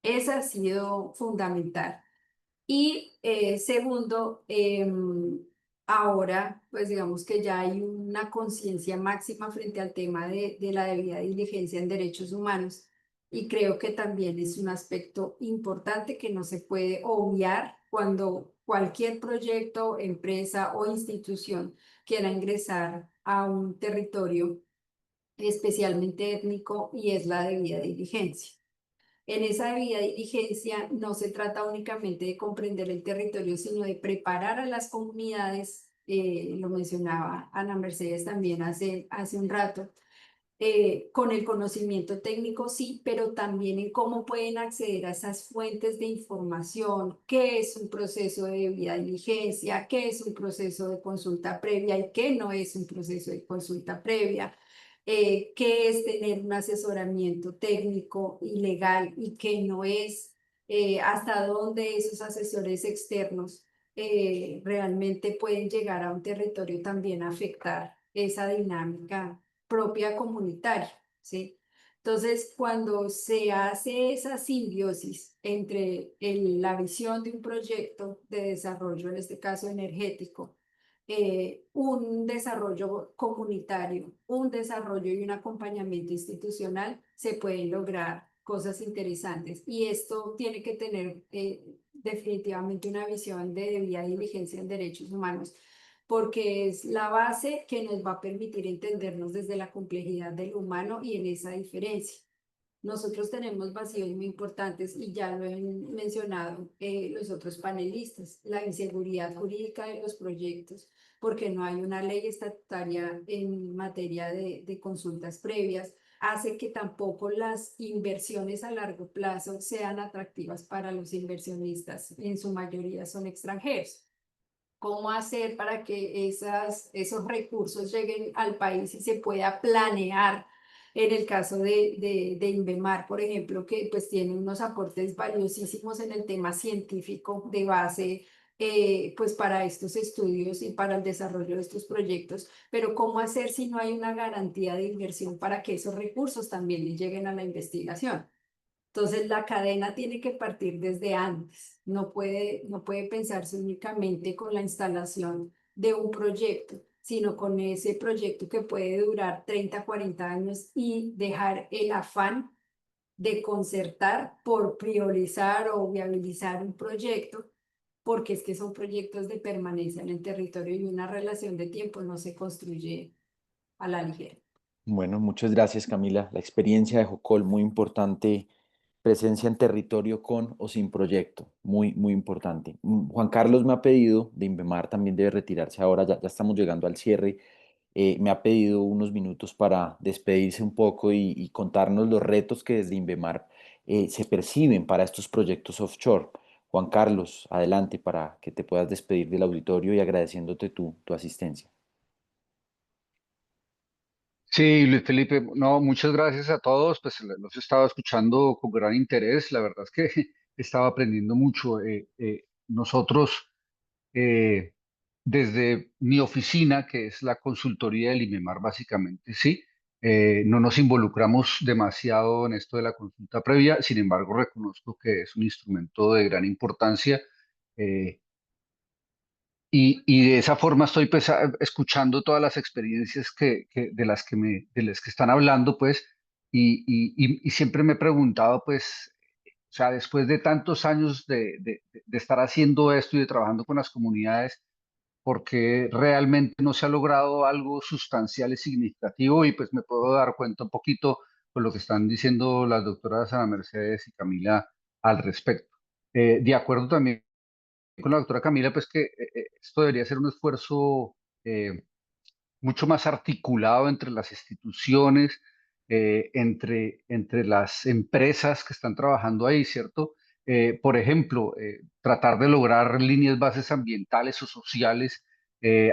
Esa ha sido fundamental. Y segundo, ahora pues digamos que ya hay una conciencia máxima frente al tema de la debida diligencia en derechos humanos. Y creo que también es un aspecto importante que no se puede obviar cuando cualquier proyecto, empresa o institución quiera ingresar a un territorio especialmente étnico y es la debida diligencia. En esa debida diligencia no se trata únicamente de comprender el territorio, sino de preparar a las comunidades, lo mencionaba Ana Mercedes también hace un rato, con el conocimiento técnico, sí, pero también en cómo pueden acceder a esas fuentes de información, qué es un proceso de debida diligencia, qué es un proceso de consulta previa y qué no es un proceso de consulta previa, qué es tener un asesoramiento técnico y legal y qué no es, hasta dónde esos asesores externos realmente pueden llegar a un territorio también a afectar esa dinámica propia comunitaria, ¿sí? Entonces, cuando se hace esa simbiosis entre la visión de un proyecto de desarrollo, en este caso energético, un desarrollo comunitario, un desarrollo y un acompañamiento institucional, se pueden lograr cosas interesantes. Y esto tiene que tener definitivamente una visión de debida diligencia en derechos humanos, porque es la base que nos va a permitir entendernos desde la complejidad del humano y en esa diferencia. Nosotros tenemos vacíos muy importantes y ya lo han mencionado los otros panelistas, la inseguridad jurídica de los proyectos, porque no hay una ley estatutaria en materia de consultas previas, hace que tampoco las inversiones a largo plazo sean atractivas para los inversionistas, en su mayoría son extranjeros. ¿Cómo hacer para que esos recursos lleguen al país y se pueda planear? En el caso de Inbemar, por ejemplo, que pues tiene unos aportes valiosísimos en el tema científico de base, pues para estos estudios y para el desarrollo de estos proyectos, pero ¿cómo hacer si no hay una garantía de inversión para que esos recursos también le lleguen a la investigación? Entonces, la cadena tiene que partir desde antes, no puede pensarse únicamente con la instalación de un proyecto, sino con ese proyecto que puede durar 30, 40 años y dejar el afán de concertar por priorizar o viabilizar un proyecto porque es que son proyectos de permanencia en el territorio y una relación de tiempo no se construye a la ligera. Bueno, muchas gracias, Camila. La experiencia de Jocol, muy importante. Presencia en territorio con o sin proyecto, muy, muy importante. Juan Carlos me ha pedido, de Inbemar también debe retirarse ahora, ya estamos llegando al cierre. Me ha pedido unos minutos para despedirse un poco y contarnos los retos que desde Inbemar se perciben para estos proyectos offshore. Juan Carlos, adelante para que te puedas despedir del auditorio y agradeciéndote tu asistencia. Sí, Luis Felipe, no, muchas gracias a todos, pues los he estado escuchando con gran interés, la verdad es que estaba aprendiendo mucho. Nosotros, eh, desde mi oficina, que es la consultoría del IMEMAR básicamente, sí, no nos involucramos demasiado en esto de la consulta previa, sin embargo reconozco que es un instrumento de gran importancia. eh, y de esa forma estoy pues, escuchando todas las experiencias de las que están hablando, pues, y siempre me he preguntado, pues, o sea, después de tantos años de estar haciendo esto y de trabajando con las comunidades, ¿por qué realmente no se ha logrado algo sustancial y significativo? Y pues me puedo dar cuenta un poquito con lo que están diciendo las doctoras Ana Mercedes y Camila al respecto. De acuerdo también con la doctora Camila, pues que esto debería ser un esfuerzo eh, mucho más articulado entre las instituciones, entre las empresas que están trabajando ahí, ¿cierto? Por ejemplo, tratar de lograr líneas bases ambientales o sociales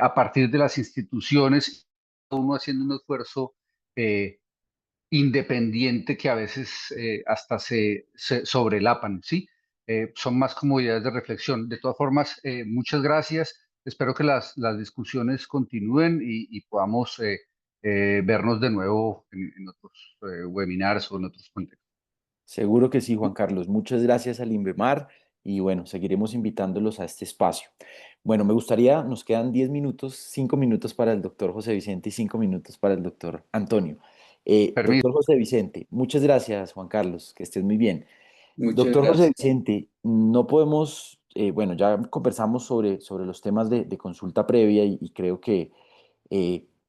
a partir de las instituciones, uno haciendo un esfuerzo eh, independiente que a veces hasta se sobrelapan, ¿sí? Son más como ideas de reflexión. De todas formas, muchas gracias. Espero que las discusiones continúen y podamos vernos de nuevo en otros webinars o en otros contextos. Seguro que sí, Juan Carlos. Muchas gracias al Inbemar y bueno, seguiremos invitándolos a este espacio. Bueno, me gustaría, nos quedan 10 minutos, 5 minutos para el doctor José Vicente y 5 minutos para el doctor Antonio. Permiso. Doctor José Vicente, muchas gracias, Juan Carlos, que estés muy bien. Muchas Doctor José gracias. Vicente, no podemos, bueno, ya conversamos sobre los temas de consulta previa y creo que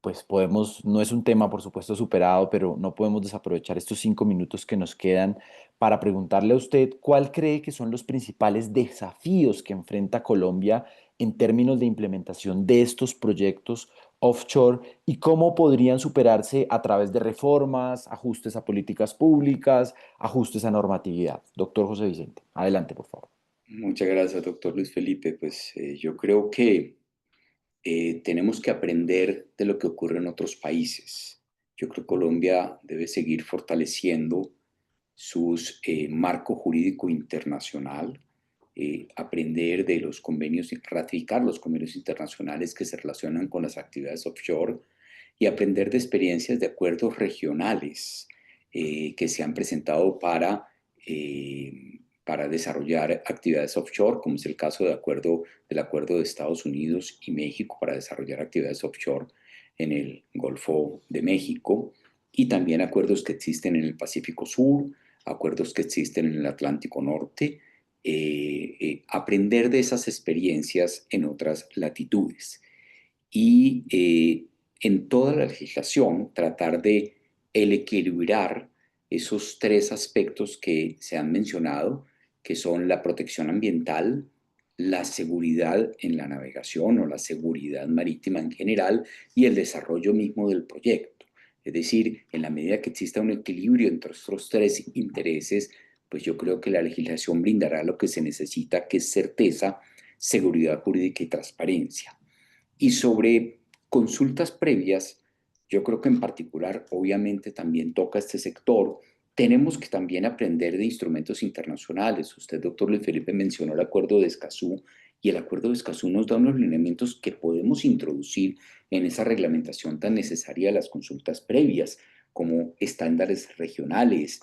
pues podemos, no es un tema por supuesto superado, pero no podemos desaprovechar estos 5 minutos que nos quedan para preguntarle a usted cuál cree que son los principales desafíos que enfrenta Colombia en términos de implementación de estos proyectos offshore y cómo podrían superarse a través de reformas, ajustes a políticas públicas, ajustes a normatividad. Doctor José Vicente, adelante, por favor. Muchas gracias, doctor Luis Felipe. Pues yo creo que tenemos que aprender de lo que ocurre en otros países. Yo creo que Colombia debe seguir fortaleciendo su marco jurídico internacional, aprender de los convenios, ratificar los convenios internacionales que se relacionan con las actividades offshore y aprender de experiencias de acuerdos regionales que se han presentado para desarrollar actividades offshore, como es el caso del acuerdo de Estados Unidos y México para desarrollar actividades offshore en el Golfo de México, y también acuerdos que existen en el Pacífico Sur, acuerdos que existen en el Atlántico Norte, aprender de esas experiencias en otras latitudes. Y en toda la legislación tratar de equilibrar esos tres aspectos que se han mencionado, que son la protección ambiental, la seguridad en la navegación o la seguridad marítima en general y el desarrollo mismo del proyecto. Es decir, en la medida que exista un equilibrio entre estos tres intereses, pues yo creo que la legislación brindará lo que se necesita, que es certeza, seguridad jurídica y transparencia. Y sobre consultas previas, yo creo que en particular, obviamente, también toca este sector. Tenemos que también aprender de instrumentos internacionales. Usted, doctor Luis Felipe, mencionó el Acuerdo de Escazú, y el Acuerdo de Escazú nos da unos lineamientos que podemos introducir en esa reglamentación tan necesaria de las consultas previas, como estándares regionales,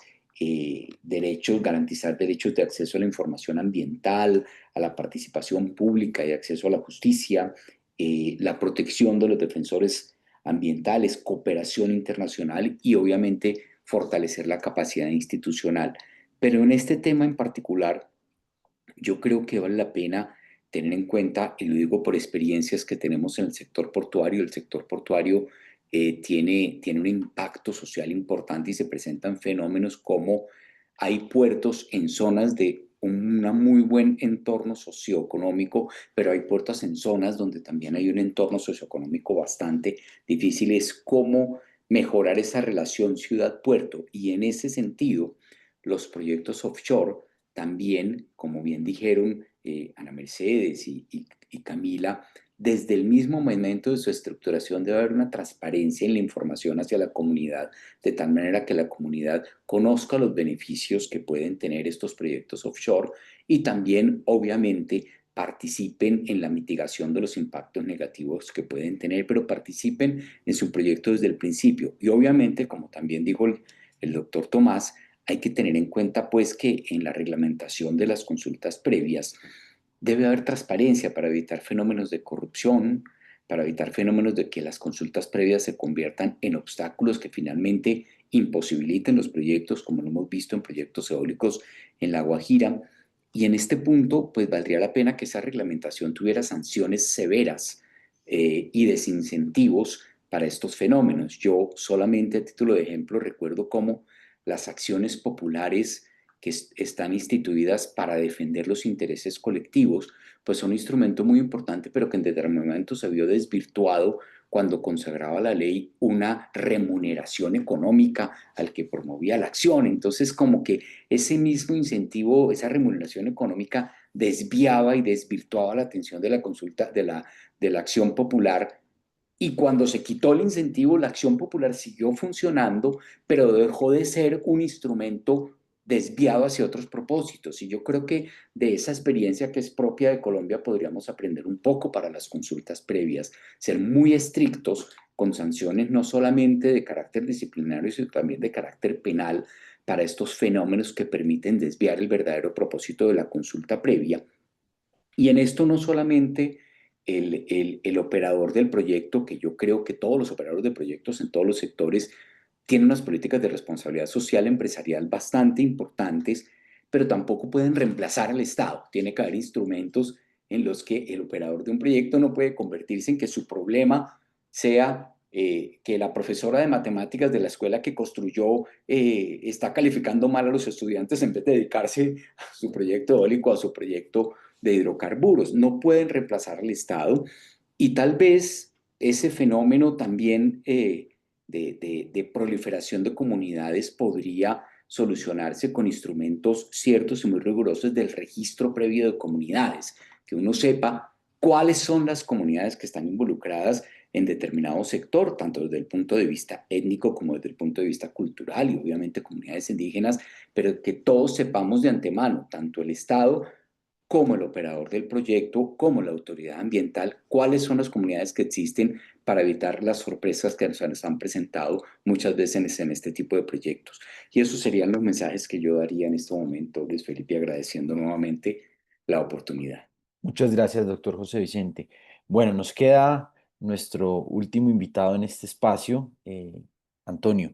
garantizar derechos de acceso a la información ambiental, a la participación pública y acceso a la justicia, la protección de los defensores ambientales, cooperación internacional y obviamente fortalecer la capacidad institucional. Pero en este tema en particular, yo creo que vale la pena tener en cuenta, y lo digo por experiencias que tenemos en el sector portuario. El sector portuario tiene un impacto social importante y se presentan fenómenos como hay puertos en zonas de un muy buen entorno socioeconómico, pero hay puertos en zonas donde también hay un entorno socioeconómico bastante difícil. Es cómo mejorar esa relación ciudad-puerto, y en ese sentido los proyectos offshore también, como bien dijeron Ana Mercedes y Camila, desde el mismo momento de su estructuración debe haber una transparencia en la información hacia la comunidad, de tal manera que la comunidad conozca los beneficios que pueden tener estos proyectos offshore y también, obviamente, participen en la mitigación de los impactos negativos que pueden tener, pero participen en su proyecto desde el principio. Y obviamente, como también dijo el doctor Tomás, hay que tener en cuenta pues que en la reglamentación de las consultas previas debe haber transparencia para evitar fenómenos de corrupción, para evitar fenómenos de que las consultas previas se conviertan en obstáculos que finalmente imposibiliten los proyectos, como lo hemos visto en proyectos eólicos en La Guajira. Y en este punto, pues valdría la pena que esa reglamentación tuviera sanciones severas y desincentivos para estos fenómenos. Yo solamente a título de ejemplo recuerdo cómo las acciones populares que están instituidas para defender los intereses colectivos, pues son un instrumento muy importante, pero que en determinado momento se vio desvirtuado cuando consagraba la ley una remuneración económica al que promovía la acción. Entonces, como que ese mismo incentivo, esa remuneración económica desviaba y desvirtuaba la atención de la consulta, de la acción popular, y cuando se quitó el incentivo, la acción popular siguió funcionando, pero dejó de ser un instrumento desviado hacia otros propósitos. Y yo creo que de esa experiencia que es propia de Colombia podríamos aprender un poco para las consultas previas, ser muy estrictos con sanciones no solamente de carácter disciplinario, sino también de carácter penal para estos fenómenos que permiten desviar el verdadero propósito de la consulta previa. Y en esto no solamente el operador del proyecto, que yo creo que todos los operadores de proyectos en todos los sectores tienen unas políticas de responsabilidad social empresarial bastante importantes, pero tampoco pueden reemplazar al Estado. Tiene que haber instrumentos en los que el operador de un proyecto no puede convertirse en que su problema sea que la profesora de matemáticas de la escuela que construyó está calificando mal a los estudiantes en vez de dedicarse a su proyecto eólico, a su proyecto de hidrocarburos. No pueden reemplazar al Estado, y tal vez ese fenómeno también de proliferación de comunidades podría solucionarse con instrumentos ciertos y muy rigurosos del registro previo de comunidades, que uno sepa cuáles son las comunidades que están involucradas en determinado sector, tanto desde el punto de vista étnico como desde el punto de vista cultural, y obviamente comunidades indígenas, pero que todos sepamos de antemano, tanto el Estado como el operador del proyecto, como la autoridad ambiental, cuáles son las comunidades que existen para evitar las sorpresas que nos han presentado muchas veces en este tipo de proyectos. Y esos serían los mensajes que yo daría en este momento, Luis Felipe, agradeciendo nuevamente la oportunidad. Muchas gracias, doctor José Vicente. Bueno, nos queda nuestro último invitado en este espacio, Antonio.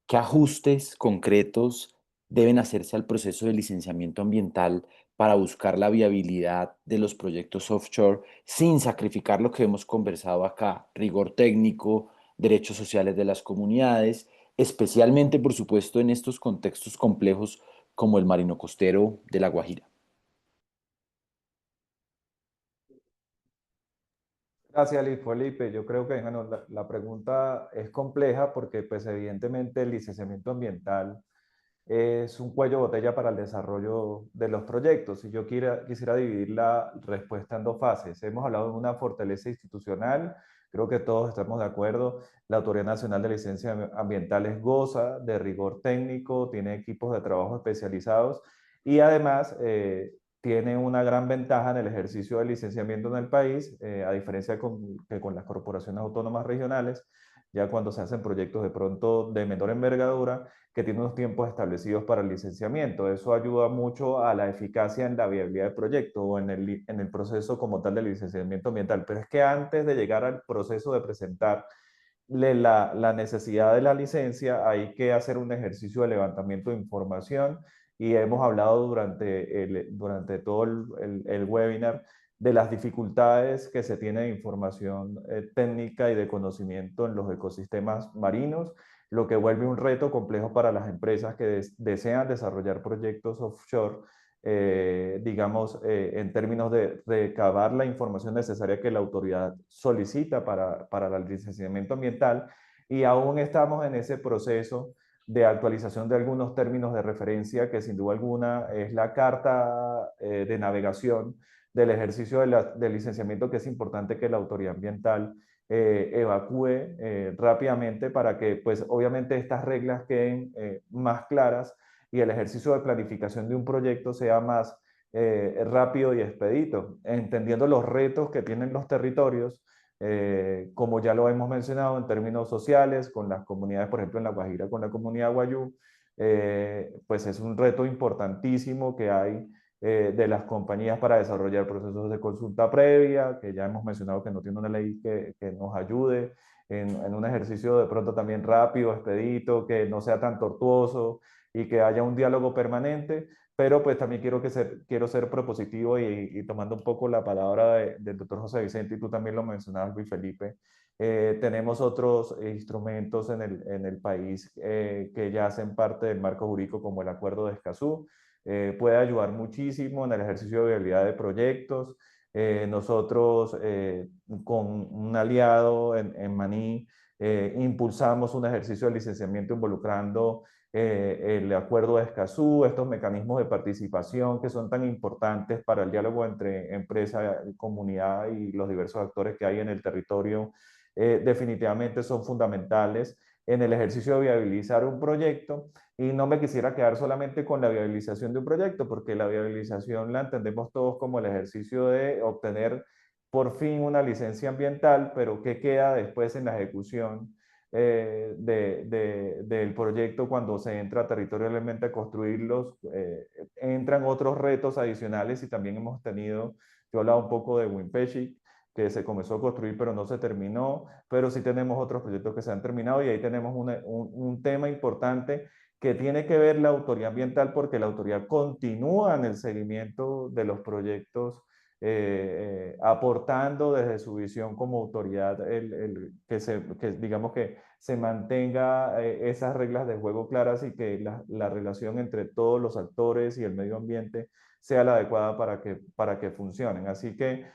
¿Qué ajustes concretos deben hacerse al proceso de licenciamiento ambiental para buscar la viabilidad de los proyectos offshore sin sacrificar lo que hemos conversado acá? Rigor técnico, derechos sociales de las comunidades, especialmente, por supuesto, en estos contextos complejos como el marino costero de La Guajira. Gracias, Luis Felipe. Yo creo que bueno, la pregunta es compleja porque pues evidentemente el licenciamiento ambiental es un cuello de botella para el desarrollo de los proyectos. Y yo quisiera dividir la respuesta en dos fases. Hemos hablado de una fortaleza institucional, creo que todos estamos de acuerdo. La Autoridad Nacional de Licencias Ambientales goza de rigor técnico, tiene equipos de trabajo especializados y además tiene una gran ventaja en el ejercicio del licenciamiento en el país, a diferencia que con las corporaciones autónomas regionales, ya cuando se hacen proyectos de pronto de menor envergadura, que tiene unos tiempos establecidos para el licenciamiento. Eso ayuda mucho a la eficacia en la viabilidad del proyecto o en el proceso como tal del licenciamiento ambiental. Pero es que antes de llegar al proceso de presentar la necesidad de la licencia, hay que hacer un ejercicio de levantamiento de información y hemos hablado durante todo el webinar de las dificultades que se tiene de información técnica y de conocimiento en los ecosistemas marinos, lo que vuelve un reto complejo para las empresas que desean desarrollar proyectos offshore, digamos, en términos de recabar la información necesaria que la autoridad solicita para el licenciamiento ambiental, y aún estamos en ese proceso de actualización de algunos términos de referencia que sin duda alguna es la carta de navegación del ejercicio del licenciamiento, que es importante que la autoridad ambiental evacúe rápidamente para que pues obviamente estas reglas queden más claras y el ejercicio de planificación de un proyecto sea más rápido y expedito, entendiendo los retos que tienen los territorios, como ya lo hemos mencionado en términos sociales, con las comunidades, por ejemplo en La Guajira, con la comunidad Guayú, pues es un reto importantísimo que hay de las compañías para desarrollar procesos de consulta previa, que ya hemos mencionado que no tiene una ley que nos ayude en un ejercicio de pronto también rápido, expedito, que no sea tan tortuoso y que haya un diálogo permanente, pero pues también quiero ser propositivo y tomando un poco la palabra del doctor José Vicente, y tú también lo mencionabas, Luis Felipe, tenemos otros instrumentos en el país que ya hacen parte del marco jurídico, como el Acuerdo de Escazú. Puede ayudar muchísimo en el ejercicio de viabilidad de proyectos. Nosotros, con un aliado en Maní, impulsamos un ejercicio de licenciamiento involucrando el Acuerdo de Escazú, estos mecanismos de participación que son tan importantes para el diálogo entre empresa, comunidad y los diversos actores que hay en el territorio, definitivamente son fundamentales en el ejercicio de viabilizar un proyecto. Y no me quisiera quedar solamente con la viabilización de un proyecto, porque la viabilización la entendemos todos como el ejercicio de obtener por fin una licencia ambiental, pero ¿qué queda después en la ejecución del proyecto cuando se entra territorialmente a construirlos? Entran otros retos adicionales y también hemos tenido, yo hablaba un poco de Winpeshi, que se comenzó a construir pero no se terminó, pero sí tenemos otros proyectos que se han terminado, y ahí tenemos un tema importante que tiene que ver la autoridad ambiental, porque la autoridad continúa en el seguimiento de los proyectos, aportando desde su visión como autoridad que digamos que se mantenga esas reglas de juego claras, y que la relación entre todos los actores y el medio ambiente sea la adecuada para que funcionen. Así que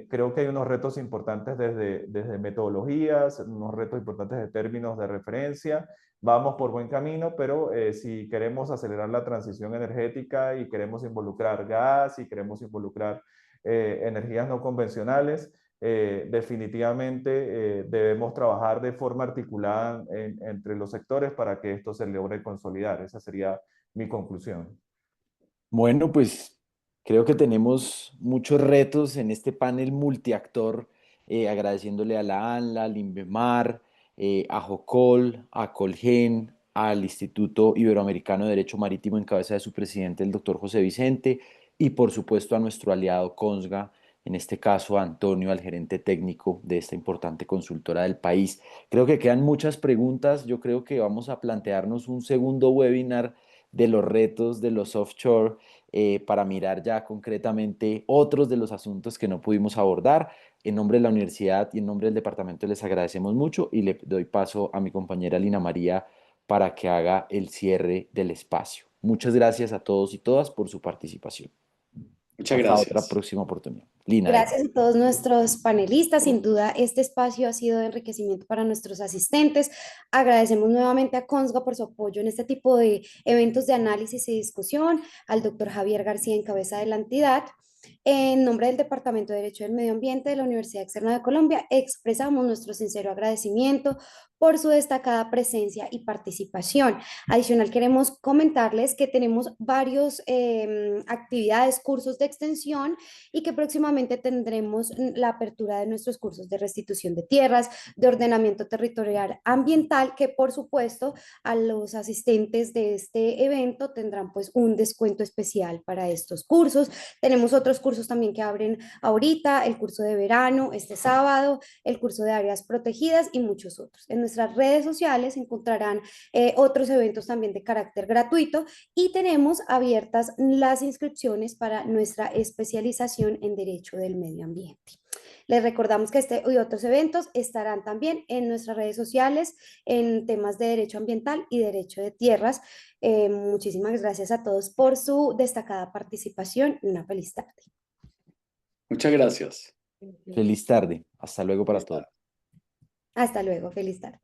creo que hay unos retos importantes desde metodologías, unos retos importantes de términos de referencia. Vamos por buen camino, pero si queremos acelerar la transición energética y queremos involucrar gas y queremos involucrar energías no convencionales, definitivamente debemos trabajar de forma articulada entre los sectores para que esto se logre consolidar. Esa sería mi conclusión. Bueno, pues creo que tenemos muchos retos en este panel multiactor, agradeciéndole a la ANLA, al INVEMAR, a JOCOL, a Colgen, al Instituto Iberoamericano de Derecho Marítimo en cabeza de su presidente, el doctor José Vicente, y por supuesto a nuestro aliado CONSGA, en este caso a Antonio, al gerente técnico de esta importante consultora del país. Creo que quedan muchas preguntas. Yo creo que vamos a plantearnos un segundo webinar de los retos de los offshore, para mirar ya concretamente otros de los asuntos que no pudimos abordar. En nombre de la universidad y en nombre del departamento les agradecemos mucho, y le doy paso a mi compañera Lina María para que haga el cierre del espacio. Muchas gracias a todos y todas por su participación. Muchas Hasta otra gracias. próxima oportunidad. Lina. Gracias a todos nuestros panelistas. Sin duda, este espacio ha sido de enriquecimiento para nuestros asistentes. Agradecemos nuevamente a CONSGA por su apoyo en este tipo de eventos de análisis y discusión, al doctor Javier García en cabeza de la entidad. En nombre del Departamento de Derecho del Medio Ambiente de la Universidad Externa de Colombia, expresamos nuestro sincero agradecimiento por su destacada presencia y participación. Adicional, queremos comentarles que tenemos varios actividades, cursos de extensión, y que próximamente tendremos la apertura de nuestros cursos de restitución de tierras, de ordenamiento territorial ambiental, que por supuesto a los asistentes de este evento tendrán pues un descuento especial para estos cursos. Tenemos otros cursos cursos también que abren ahorita, el curso de verano este sábado, el curso de áreas protegidas y muchos otros. En nuestras redes sociales encontrarán otros eventos también de carácter gratuito y tenemos abiertas las inscripciones para nuestra especialización en Derecho del Medio Ambiente. Les recordamos que este y otros eventos estarán también en nuestras redes sociales en temas de derecho ambiental y derecho de tierras. Muchísimas gracias a todos por su destacada participación y una feliz tarde. Muchas gracias. Feliz tarde. Hasta luego para Feliz todos. tarde. Hasta luego, feliz tarde.